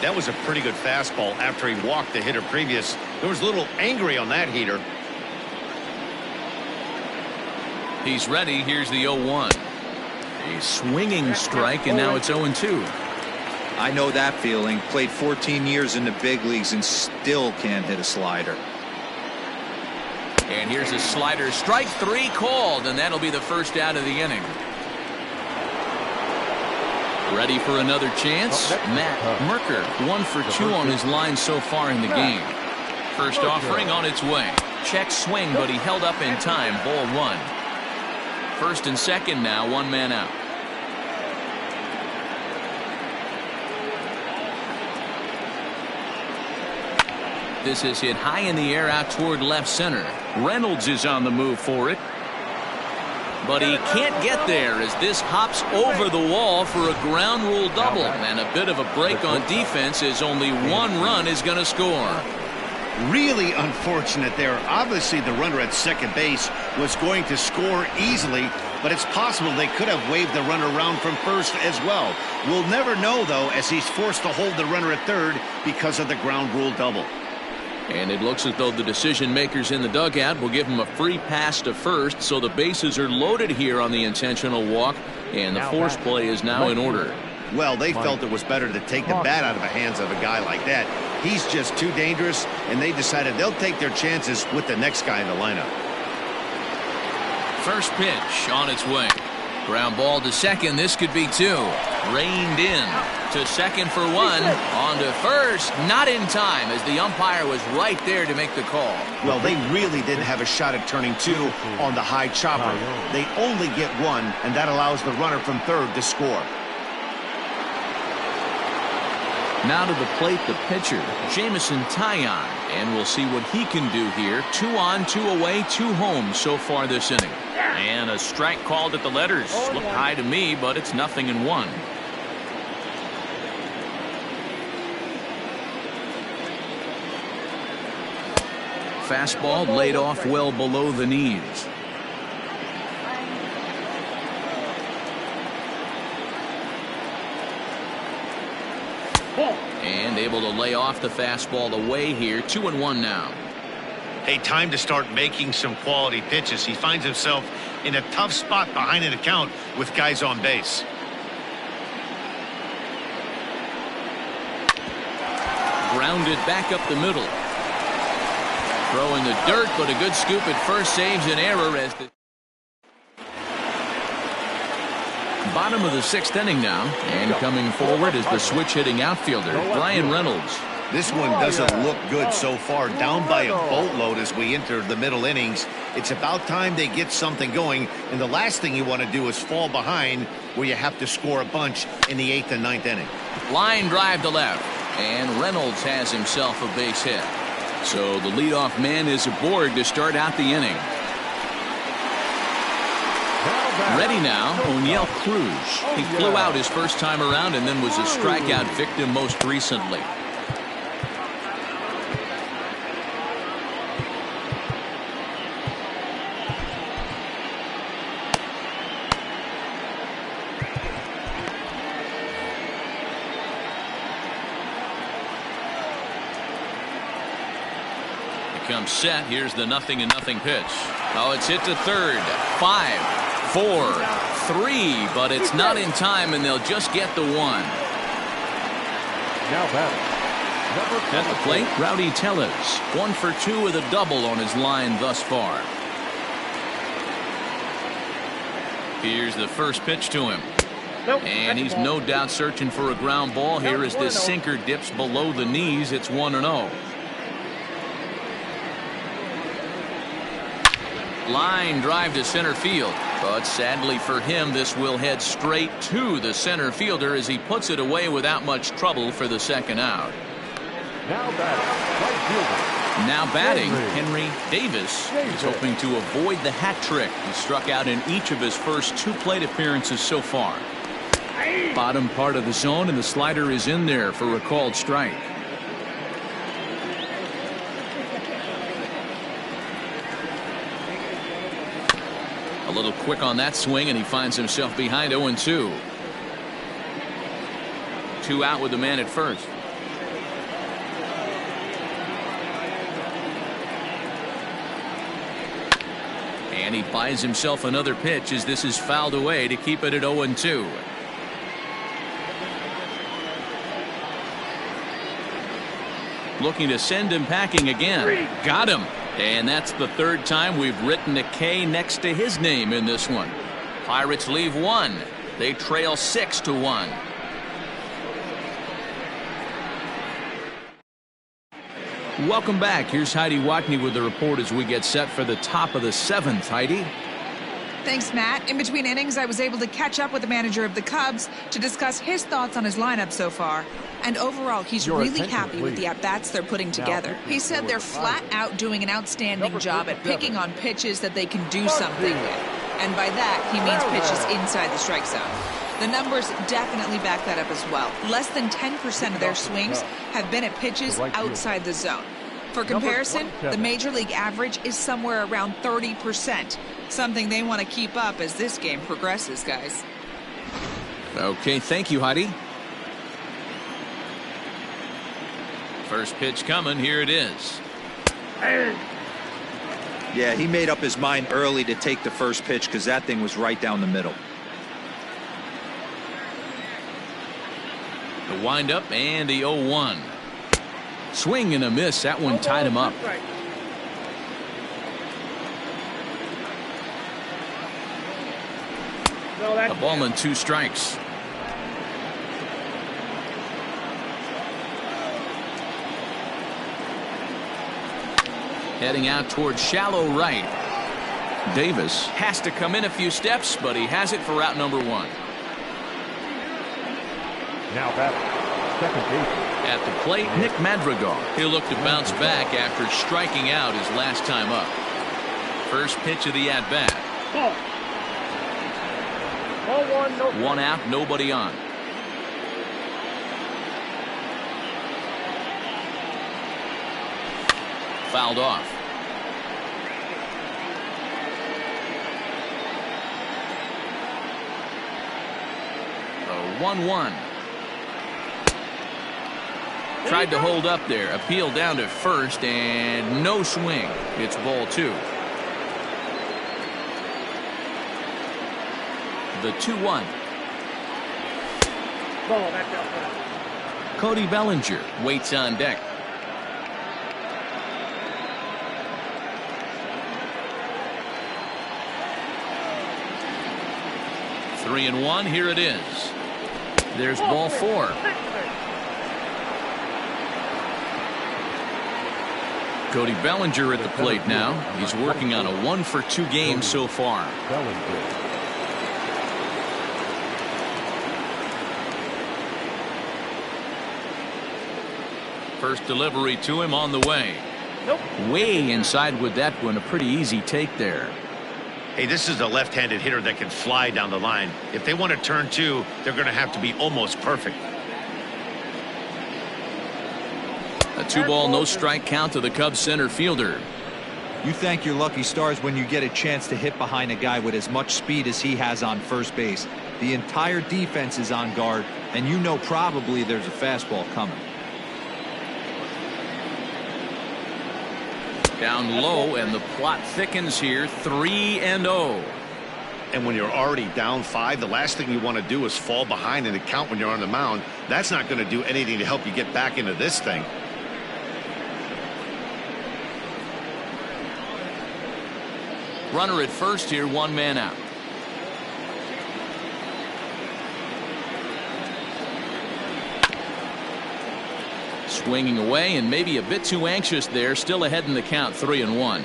That was a pretty good fastball after he walked the hitter previous. There was a little angry on that heater. He's ready. Here's the 0-1. A swinging strike, and now it's 0-2. I know that feeling. Played 14 years in the big leagues and still can't hit a slider. And here's a slider. Strike 3 called, and that'll be the first out of the inning. Ready for another chance? Matt Merker, 1 for 2 on his line so far in the game. First offering on its way. Check swing, but he held up in time. Ball 1. First and second now, 1 man out. This is hit high in the air out toward left center. Reynolds is on the move for it. But he can't get there as this hops over the wall for a ground rule double. And a bit of a break on defense as only 1 run is going to score. Really unfortunate there. Obviously the runner at second base was going to score easily, but it's possible they could have waved the runner around from first as well. We'll never know though, as he's forced to hold the runner at third because of the ground rule double. And it looks as though the decision makers in the dugout will give him a free pass to first, so the bases are loaded here on the intentional walk, and the force play is now in order. Well, they felt it was better to take the bat out of the hands of a guy like that. He's just too dangerous, and they decided they'll take their chances with the next guy in the lineup. First pitch on its way. Ground ball to second. This could be 2. Reined in to second for 1. On to first. Not in time as the umpire was right there to make the call. Well, they really didn't have a shot at turning 2 on the high chopper. They only get 1, and that allows the runner from third to score. Now to the plate, the pitcher, Jameson Taillon. And we'll see what he can do here. 2 on, 2 away, 2 home so far this inning. And a strike called at the letters. Looked high to me, but it's 0-1. Fastball laid off well below the knees. And able to lay off the fastball away here. 2-1 now. Hey, time to start making some quality pitches. He finds himself in a tough spot behind an account with guys on base. Grounded back up the middle. Throw in the dirt, but a good scoop at first saves an error as the bottom of the 6th inning now, and coming forward is the switch-hitting outfielder, Brian Reynolds. This one doesn't look good so far. Down by a boatload as we enter the middle innings. It's about time they get something going, and the last thing you want to do is fall behind where you have to score a bunch in the 8th and 9th inning. Line drive to left, and Reynolds has himself a base hit. So the leadoff man is aboard to start out the inning. Ready now, O'Neill Cruz. He flew out his first time around and then was a strikeout victim most recently. comes set. Here's the 0-0 pitch. Oh, it's hit to third. 5, 4, 3, but it's not in time, and they'll just get the one. Now batting. At the plate, Rowdy Tellez, 1 for 2 with a double on his line thus far. Here's the first pitch to him. And he's no doubt searching for a ground ball here as this sinker dips below the knees. It's 1-0. Line drive to center field, but sadly for him, this will head straight to the center fielder as he puts it away without much trouble for the second out. Now batting. Right fielder. Now batting, Henry Davis is hoping to avoid the hat trick. He struck out in each of his first 2 plate appearances so far. Bottom part of the zone, and the slider is in there for a called strike. A little quick on that swing, and he finds himself behind 0-2. 2 out with the man at first. And he buys himself another pitch as this is fouled away to keep it at 0-2. Looking to send him packing again. Got him. And that's the 3rd time we've written a K next to his name in this one. Pirates leave 1. They trail 6-1. Welcome back. Here's Heidi Watney with the report as we get set for the top of the 7th. Heidi. Thanks, Matt. In between innings, I was able to catch up with the manager of the Cubs to discuss his thoughts on his lineup so far. And overall, he's really happy with the at-bats they're putting together. He said they're flat out doing an outstanding job at picking on pitches that they can do something with. And by that, he means pitches inside the strike zone. The numbers definitely back that up as well. Less than 10% of their swings have been at pitches outside the zone. For comparison, the Major League average is somewhere around 30%. Something they want to keep up as this game progresses, guys. Okay, thank you, Heidi. First pitch coming. Here it is. Yeah, he made up his mind early to take the first pitch because that thing was right down the middle. The windup and the 0-1. Swing and a miss. That one tied him up. A ball and 2 strikes. Heading out towards shallow right. Davis has to come in a few steps, but he has it for out number 1. Now batting. Second base. At the plate, Nick Madrigal. He'll look to bounce back after striking out his last time up. First pitch of the at-bat. 1 out, nobody on. Fouled off. A 1-1. Tried to hold up there. Appeal down to first and no swing. It's ball 2. The 2-1. Cody Bellinger waits on deck. Three and 1. Here it is. There's ball 4. Cody Bellinger at the plate now. He's working on a 1 for 2 game so far. First delivery to him on the way. Way inside with that one. A pretty easy take there. Hey, this is a left-handed hitter that can fly down the line. If they want to turn 2, they're going to have to be almost perfect. A 2-ball, no strike count to the Cubs center fielder. You thank your lucky stars when you get a chance to hit behind a guy with as much speed as he has on first base. The entire defense is on guard, and you know probably there's a fastball coming. Down low, and the plot thickens here. 3-0. And when you're already down 5, the last thing you want to do is fall behind in the count when you're on the mound. That's not going to do anything to help you get back into this thing. Runner at first here, 1 man out. Swinging away, and maybe a bit too anxious there. Still ahead in the count, 3-1.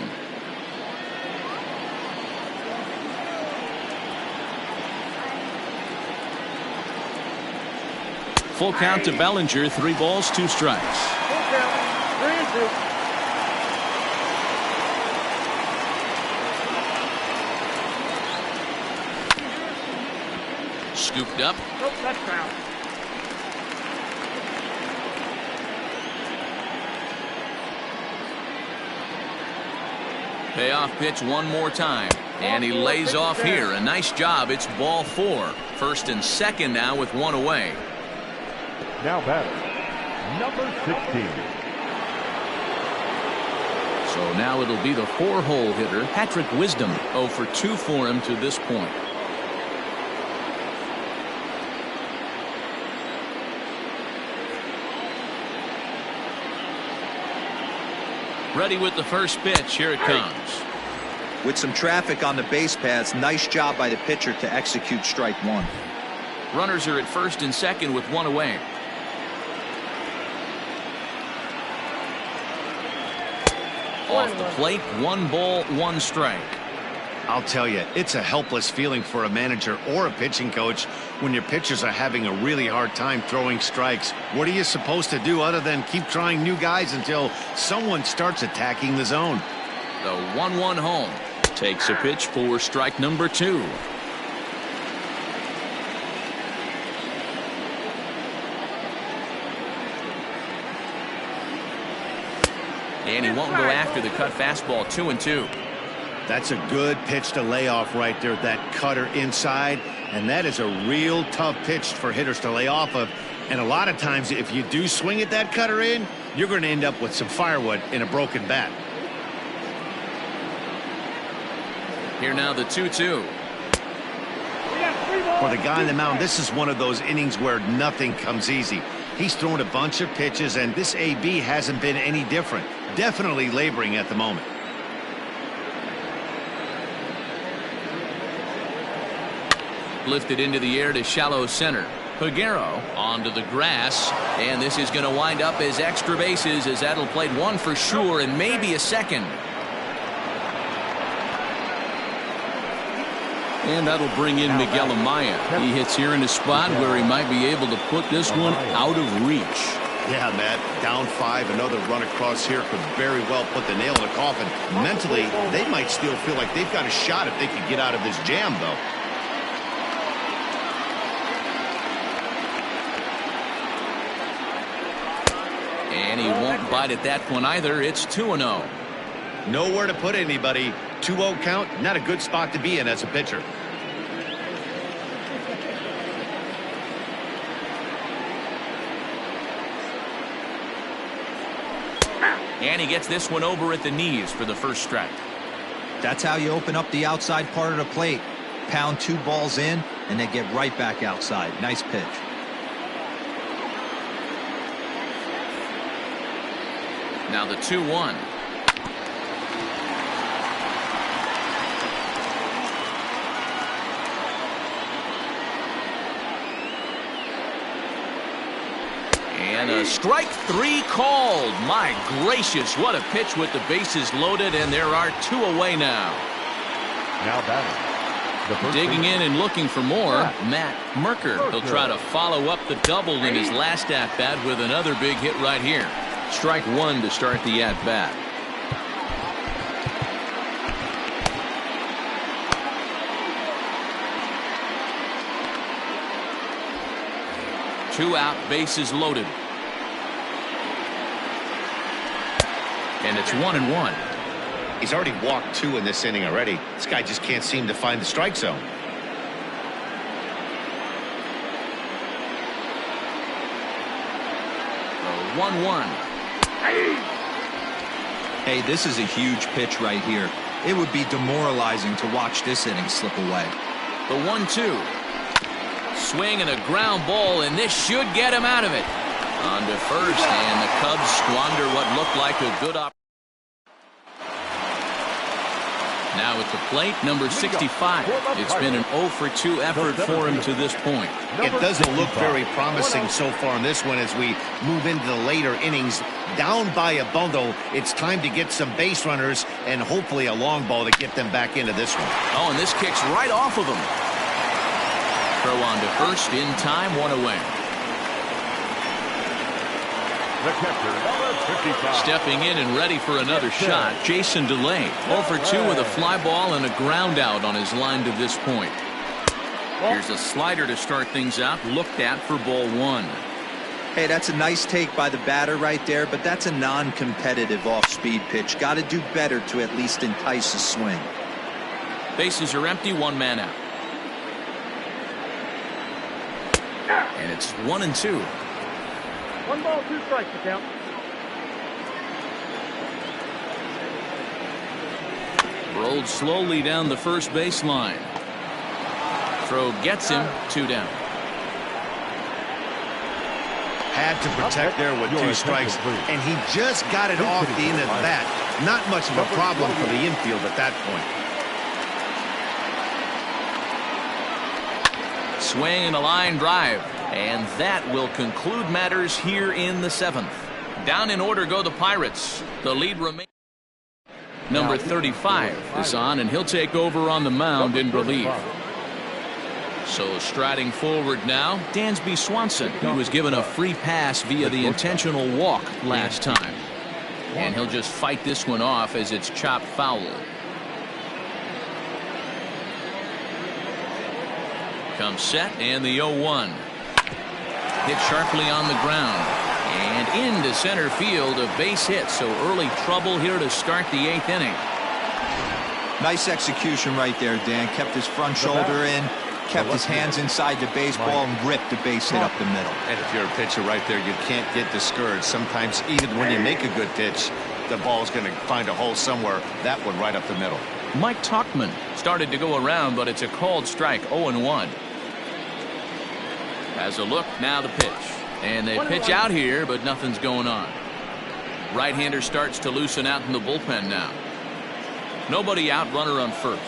Full count to Bellinger. 3 balls, 2 strikes. Full count. 3-2. Scooped up. Nope, that's foul. Payoff pitch one more time. And he lays off here. A nice job. It's ball 4. First and second now with 1 away. Now batter, number 16. So now it'll be the 4-hole hitter, Patrick Wisdom. 0 for 2 for him to this point. Ready with the first pitch. Here it comes. With some traffic on the base paths, nice job by the pitcher to execute strike 1. Runners are at first and second with 1 away. Off the plate, 1 ball, 1 strike. I'll tell you, it's a helpless feeling for a manager or a pitching coach when your pitchers are having a really hard time throwing strikes. What are you supposed to do other than keep trying new guys until someone starts attacking the zone? The 1-1 home. Takes a pitch for strike number 2. And he won't go after the cut fastball. 2-2. That's a good pitch to lay off right there. That cutter inside. And that is a real tough pitch for hitters to lay off of. And a lot of times if you do swing at that cutter in, you're going to end up with some firewood in a broken bat. Here now the 2-2. For the guy on the mound, this is one of those innings where nothing comes easy. He's thrown a bunch of pitches, and this AB hasn't been any different. Definitely laboring at the moment. Lifted into the air to shallow center. Peguero onto the grass, and this is going to wind up as extra bases, as that'll play 1 for sure and maybe a second. And that'll bring in Miguel Amaya. He hits here in a spot where he might be able to put this one out of reach. Yeah, Matt, down 5, another run across here could very well put the nail in the coffin. Mentally, they might still feel like they've got a shot if they could get out of this jam, though. And he won't bite at that one either. It's 2-0. Nowhere to put anybody. 2-0 count, not a good spot to be in as a pitcher. And he gets this one over at the knees for the first strike. That's how you open up the outside part of the plate. Pound 2 balls in, and then get right back outside. Nice pitch. Now the 2-1. And a strike 3 called. My gracious, what a pitch with the bases loaded, and there are 2 away now. Now batting, digging in and looking for more, Matt Merker. He'll try to follow up the double in his last at-bat with another big hit right here. Strike 1 to start the at-bat. Two out, bases loaded. And it's 1-1. He's already walked 2 in this inning already. This guy just can't seem to find the strike zone. A 1-1. Hey, this is a huge pitch right here. It would be demoralizing to watch this inning slip away. The 1-2. Swing and a ground ball, and this should get him out of it. On to first, and the Cubs squander what looked like a good opportunity. Now at the plate, number 65. It's been an 0-for-2 effort for him to this point. It doesn't look very promising so far in this one as we move into the later innings. Down by a bundle, it's time to get some base runners and hopefully a long ball to get them back into this one. Oh, and this kicks right off of him. Throw on to first in time, one away. The catcher, number 55. Stepping in and ready for another shot, Jason DeLay. 0-for-2 with a fly ball and a ground out on his line to this point. Here's a slider to start things out, looked at for ball 1. Hey, that's a nice take by the batter right there, but that's a non-competitive off-speed pitch. Got to do better to at least entice a swing. Bases are empty, one man out. And it's 1-2. 1 ball, 2 strikes to count. Rolled slowly down the first baseline. Throw gets him, 2 down. Had to protect there with 2 strikes, and he just got it off the end of the bat. Not much of a problem for the infield at that point. Swing and a line drive. And that will conclude matters here in the 7th. Down in order go the Pirates. The lead remains. Number 35 is on, and he'll take over on the mound in relief. So striding forward now, Dansby Swanson. He was given a free pass via the intentional walk last time. And he'll just fight this one off as it's chopped foul. Comes set, and the 0-1. Hit sharply on the ground and into center field, a base hit. So early trouble here to start the 8th inning. Nice execution right there, Dan. Kept his front shoulder in, kept his hands inside the baseball, and ripped the base hit up the middle. And if you're a pitcher right there, you can't get discouraged. Sometimes even when you make a good pitch, the ball's going to find a hole somewhere. That one right up the middle. Mike Tauchman started to go around, but it's a called strike. 0-1. Has a look, now the pitch. And they pitch out here, but nothing's going on. Right-hander starts to loosen out in the bullpen now. Nobody out, runner on first.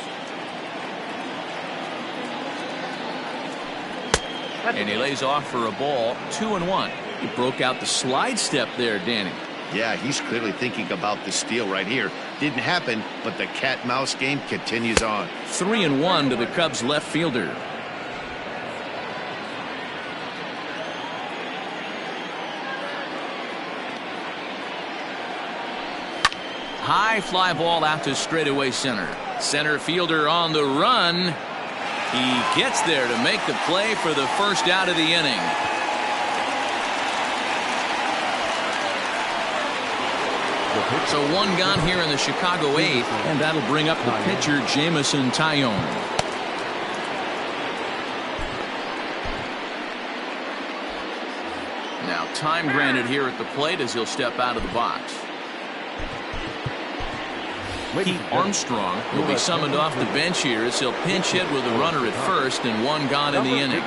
And he lays off for a ball, 2-1. He broke out the slide step there, Danny. Yeah, he's clearly thinking about the steal right here. Didn't happen, but the cat-mouse game continues on. 3-1 to the Cubs left fielder. High fly ball out to straightaway center. Center fielder on the run. He gets there to make the play for the first out of the inning. So 1 gone here in the Chicago 8th, and that'll bring up the pitcher, Jameson Taillon. Now time granted here at the plate as he'll step out of the box. Pete Armstrong will be summoned off the bench here as he'll pinch hit with a runner at first and 1 gone in the inning.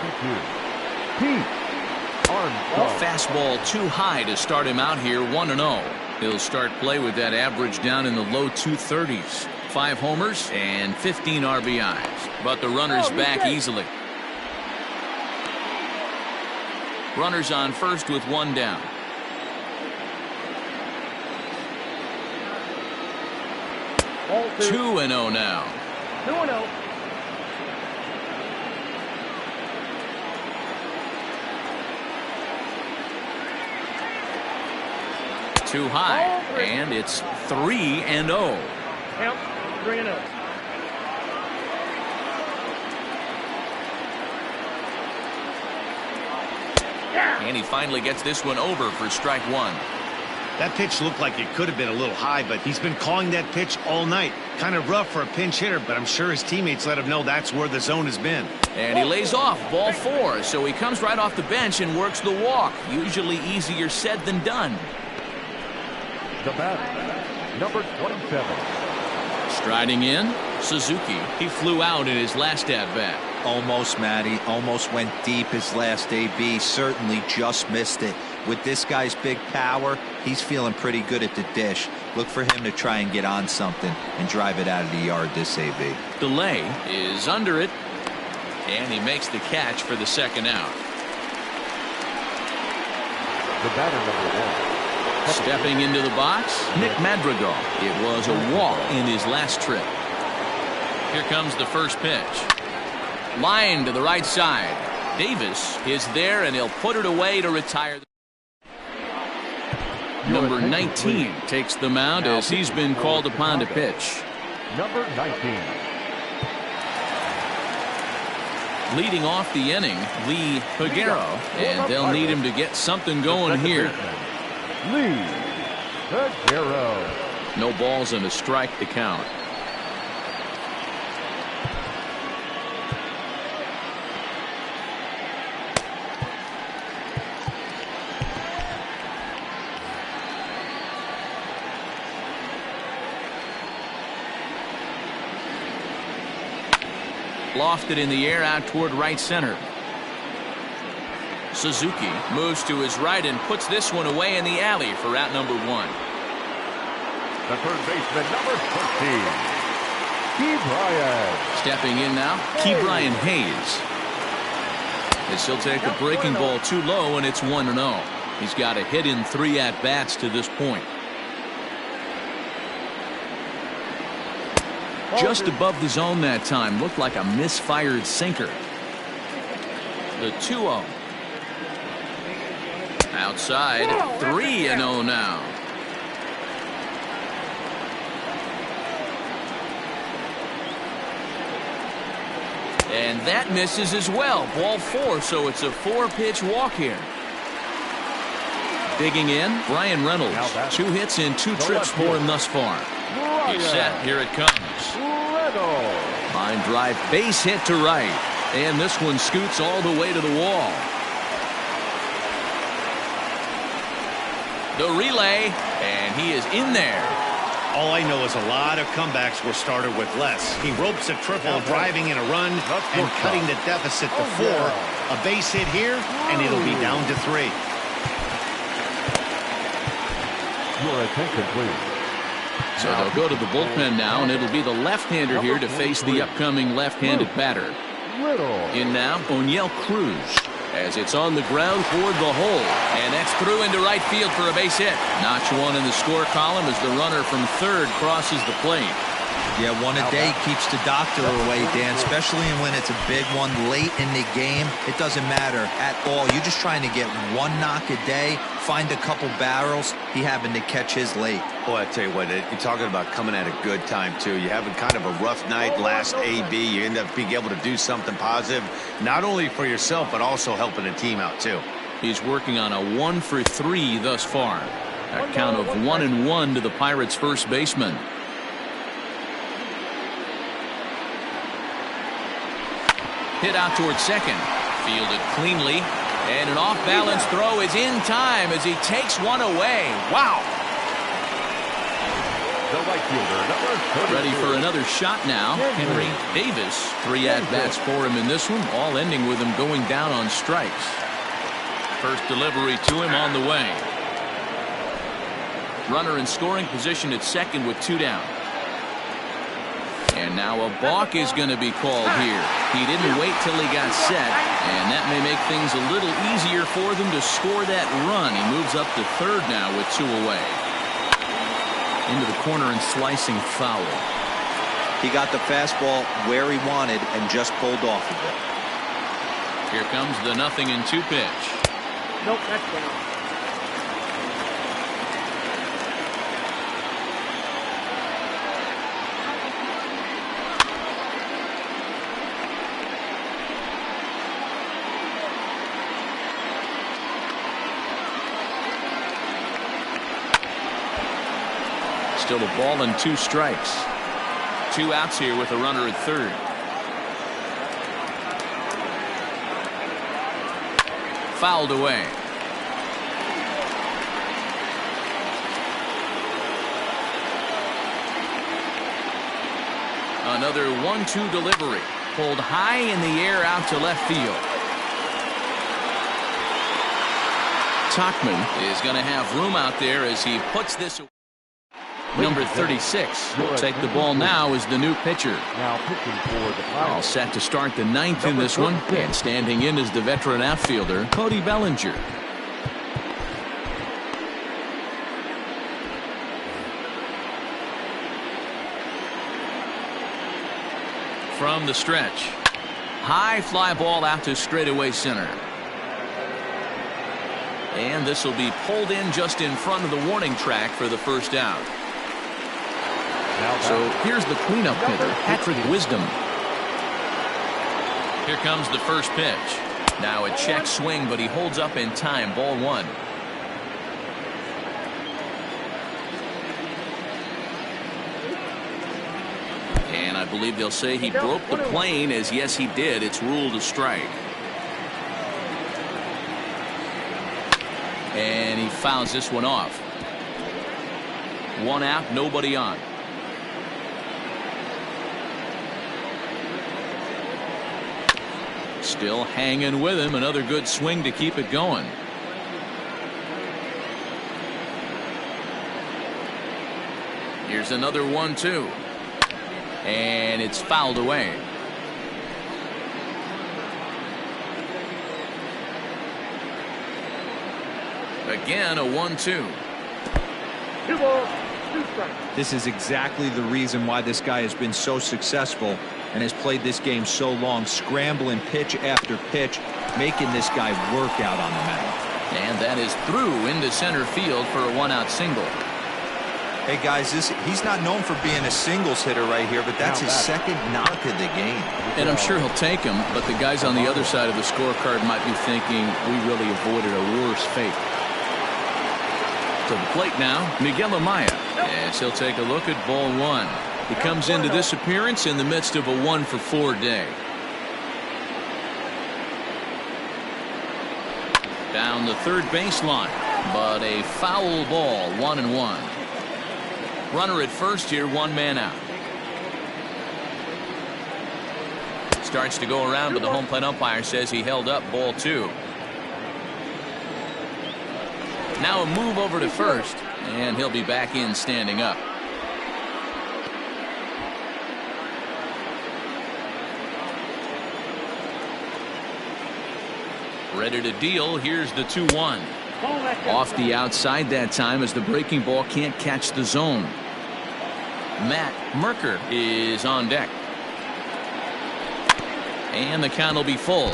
Fastball too high to start him out here, 1-0. He'll start play with that average down in the low 230s. 5 homers and 15 RBIs. But the runner's back easily. Runners on first with 1 down. 2-0 now. 2-0. Too high, and it's 3-0. Count 3-0. And he finally gets this one over for strike 1. That pitch looked like it could have been a little high, but he's been calling that pitch all night. Kind of rough for a pinch hitter, but I'm sure his teammates let him know that's where the zone has been. And he lays off, ball 4, so he comes right off the bench and works the walk. Usually easier said than done. The batter, number 27. Striding in, Suzuki. He flew out in his last at-bat. Almost, Matty. Almost went deep his last AB. Certainly just missed it. With this guy's big power, he's feeling pretty good at the dish. Look for him to try and get on something and drive it out of the yard this AB. Delay is under it, and he makes the catch for the second out. The batter, number 1. Stepping into the box, Nick Madrigal. It was a walk in his last trip. Here comes the first pitch. Line to the right side. Davis is there, and he'll put it away to retire. Number 19 takes the mound as he's been called upon to pitch. Number 19. Leading off the inning, Lee Higuero, and they'll need him to get something going here. Lee Higuero. No balls and a strike to count. Lofted in the air out toward right center. Suzuki moves to his right and puts this one away in the alley for out number 1. The third baseman, number 13. Key Bryant. Stepping in now, Ke'Bryan Hayes. As he'll take a breaking ball too low, and it's 1-0. He's got a hit in 3 at-bats to this point. Just above the zone that time. Looked like a misfired sinker. The 2-0. Outside, 3-0 now. And that misses as well. Ball 4, so it's a 4-pitch walk here. Digging in, Brian Reynolds. 2 hits in 2 trips for him thus far. He's set. Here it comes. Line drive, base hit to right. And this one scoots all the way to the wall. The relay, and he is in there. All I know is a lot of comebacks were started with less. He ropes a triple, driving in a run, and cutting the deficit to 4. A base hit here, and it'll be down to 3. Your attention, please. So they'll go to the bullpen now, and it'll be the left-hander here to face the upcoming left-handed batter. In now, O'Neill Cruz, as it's on the ground toward the hole, and that's through into right field for a base hit. Notch 1 in the score column as the runner from third crosses the plate. Yeah, one a day keeps the doctor away, Dan, especially when it's a big one late in the game. It doesn't matter at all. You're just trying to get 1 knock a day, find a couple barrels. He happened to catch his late. Boy, I tell you what, you're talking about coming at a good time, too. You're having kind of a rough night last AB. You end up being able to do something positive, not only for yourself, but also helping the team out, too. He's working on a 1 for 3 thus far. A count of 1-1 to the Pirates' first baseman. Hit out towards second. Fielded cleanly. And an off-balance throw is in time as he takes one away. Wow. The right fielder, number 32. Ready for another shot now. Henry Davis. 3 at-bats for him in this one, all ending with him going down on strikes. First delivery to him on the way. Runner in scoring position at second with 2 down. And now a balk is going to be called here. He didn't wait till he got set, and that may make things a little easier for them to score that run. He moves up to third now with 2 away. Into the corner and slicing foul. He got the fastball where he wanted and just pulled off of it. Here comes the 0-2 pitch. Nope, that's down. Still a ball and 2 strikes. 2 outs here with a runner at third. Fouled away. Another 1-2 delivery. Pulled high in the air out to left field. Tachman is going to have room out there as he puts this. Number 36 will take the ball now as the new pitcher. Now pitching for the Pirates. All set to start the ninth in this one. And standing in is the veteran outfielder, Cody Bellinger. From the stretch. High fly ball out to straightaway center. And this will be pulled in just in front of the warning track for the first out. So here's the cleanup hitter, Patrick Wisdom. Here comes the first pitch. Now a check swing, but he holds up in time. Ball 1. And I believe they'll say he broke the plane, as yes he did. It's ruled a strike. And he fouls this one off. 1 out, nobody on. Still hanging with him. Another good swing to keep it going. Here's another 1-2. And it's fouled away. Again, a 1-2. 2 balls, 2 strikes. This is exactly the reason why this guy has been so successful and has played this game so long, scrambling pitch after pitch, making this guy work out on the mound. And that is through into center field for a 1-out single. Hey guys, he's not known for being a singles hitter right here, but that's his second knock of the game. And I'm sure he'll take him, but the guys on the other side of the scorecard might be thinking we really avoided a worse fate. To the plate now, Miguel Amaya, as he'll take a look at ball 1. He comes into this appearance in the midst of a 1-for-4 day. Down the third baseline, but a foul ball, 1-1. Runner at first here, 1 man out. Starts to go around, but the home plate umpire says he held up ball 2. Now a move over to first, and he'll be back in standing up. Ready to deal. Here's the 2-1. Off the outside that time as the breaking ball can't catch the zone. Matt Merker is on deck. And the count will be full.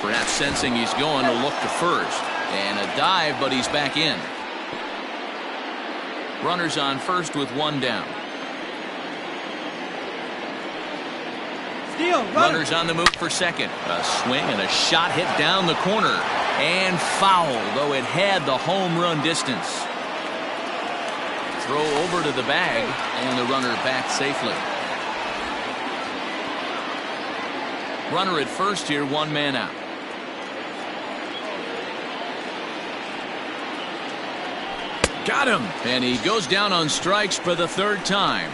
Perhaps sensing he's going to look to first. And a dive, but he's back in. Runners on first with 1 down. Runners on the move for second. A swing and a shot hit down the corner. And foul, though it had the home run distance. Throw over to the bag, and the runner back safely. Runner at first here, 1 man out. Got him, and he goes down on strikes for the 3rd time.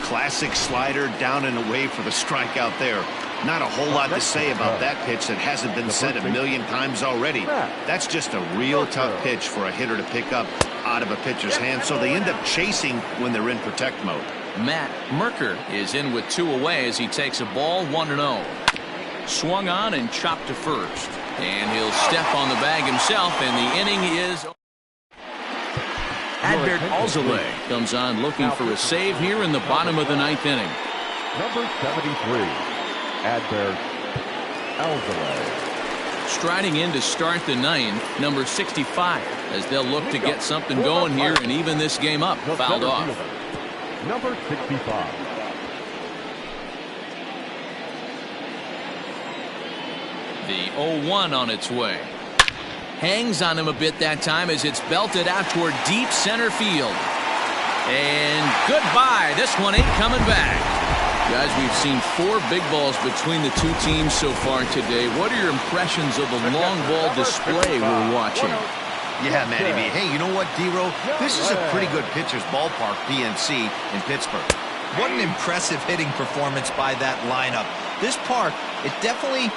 Classic slider down and away for the strikeout there. Not a whole lot to say about that pitch that hasn't been said a million times already. That's just a real tough pitch for a hitter to pick up out of a pitcher's hand, so they end up chasing when they're in protect mode. Matt Merker is in with 2 away as he takes a ball 1-0. Swung on and chopped to first. And he'll step on the bag himself, and the inning is. Adbert Alzolay comes on looking for a save here in the bottom of the 9th inning. Number 73, Adbert Alzolay. Striding in to start the 9th, number 65, as they'll look to get something going here and even this game up. Fouled off. Number 65. The 0-1 on its way. Hangs on him a bit that time as it's belted out toward deep center field. And goodbye. This one ain't coming back. Guys, we've seen 4 big balls between the 2 teams so far today. What are your impressions of the long ball display we're watching? Yeah, Matty B. Hey, you know what, D-Row? This is a pretty good pitcher's ballpark, PNC, in Pittsburgh. What an impressive hitting performance by that lineup. This park, it definitely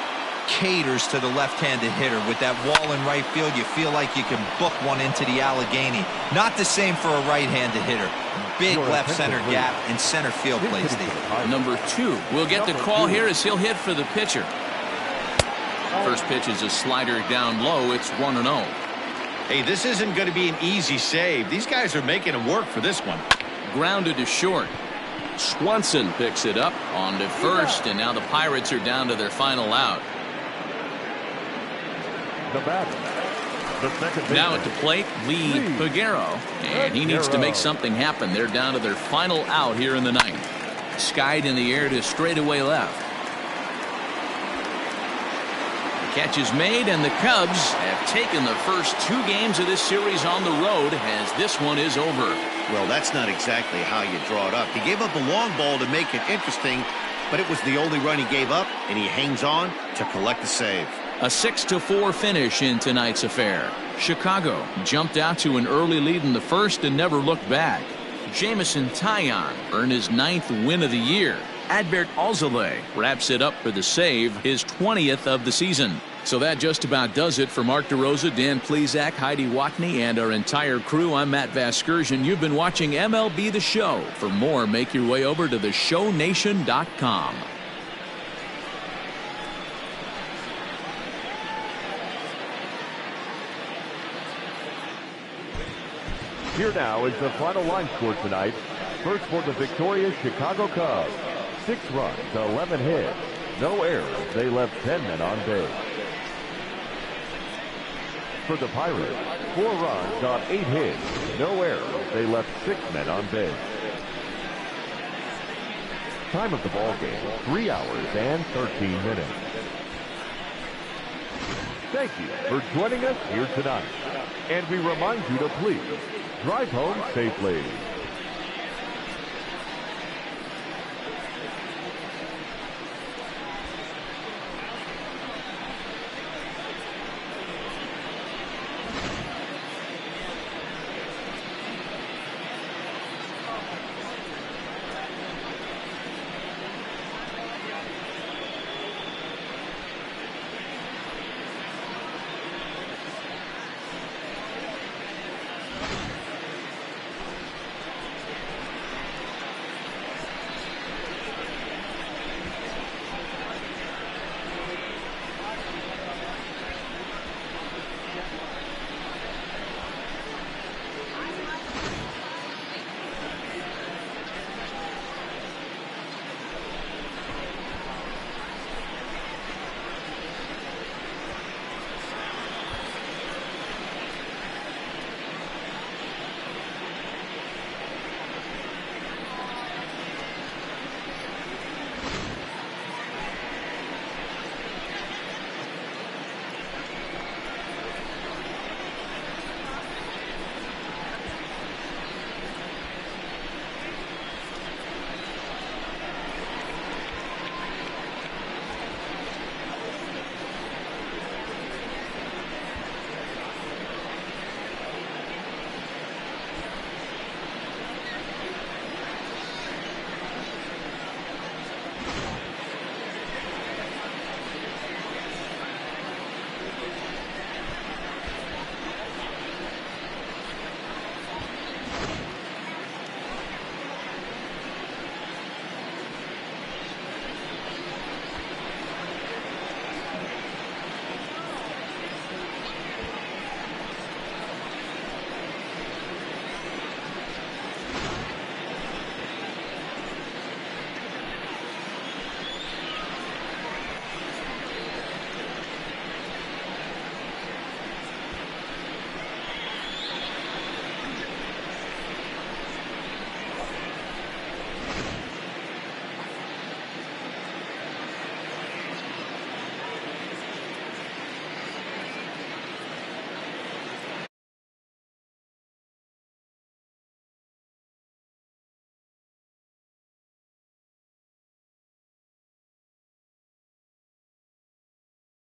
caters to the left-handed hitter. With that wall in right field, you feel like you can book one into the Allegheny. Not the same for a right-handed hitter. Big left center gap and center field plays there. Number 2 will get the call here as he'll hit for the pitcher. First pitch is a slider down low. It's 1-0. Hey, this isn't going to be an easy save. These guys are making him work for this one. Grounded to short. Swanson picks it up on to first, and now the Pirates are down to their final out. The batter, the second Now at the plate, Lee Figueroa, and he needs to make something happen. They're down to their final out here in the ninth. Skied in the air to straightaway left. Catch is made, and the Cubs have taken the first 2 games of this series on the road as this one is over. Well, that's not exactly how you draw it up. He gave up a long ball to make it interesting, but it was the only run he gave up, and he hangs on to collect the save. A 6-4 finish in tonight's affair. Chicago jumped out to an early lead in the first and never looked back. Jamison Taillon earned his 9th win of the year. Adbert Alzolay wraps it up for the save, his 20th of the season. So that just about does it for Mark DeRosa, Dan Plesac, Heidi Watney, and our entire crew. I'm Matt Vasgersian. You've been watching MLB The Show. For more, make your way over to theshownation.com. Here now is the final line score tonight. First for the victorious Chicago Cubs. 6 runs, 11 hits, no errors. They left 10 men on base. For the Pirates, 4 runs on 8 hits, no errors. They left 6 men on base. Time of the ball game, 3 hours and 13 minutes. Thank you for joining us here tonight. And we remind you to please drive home safely.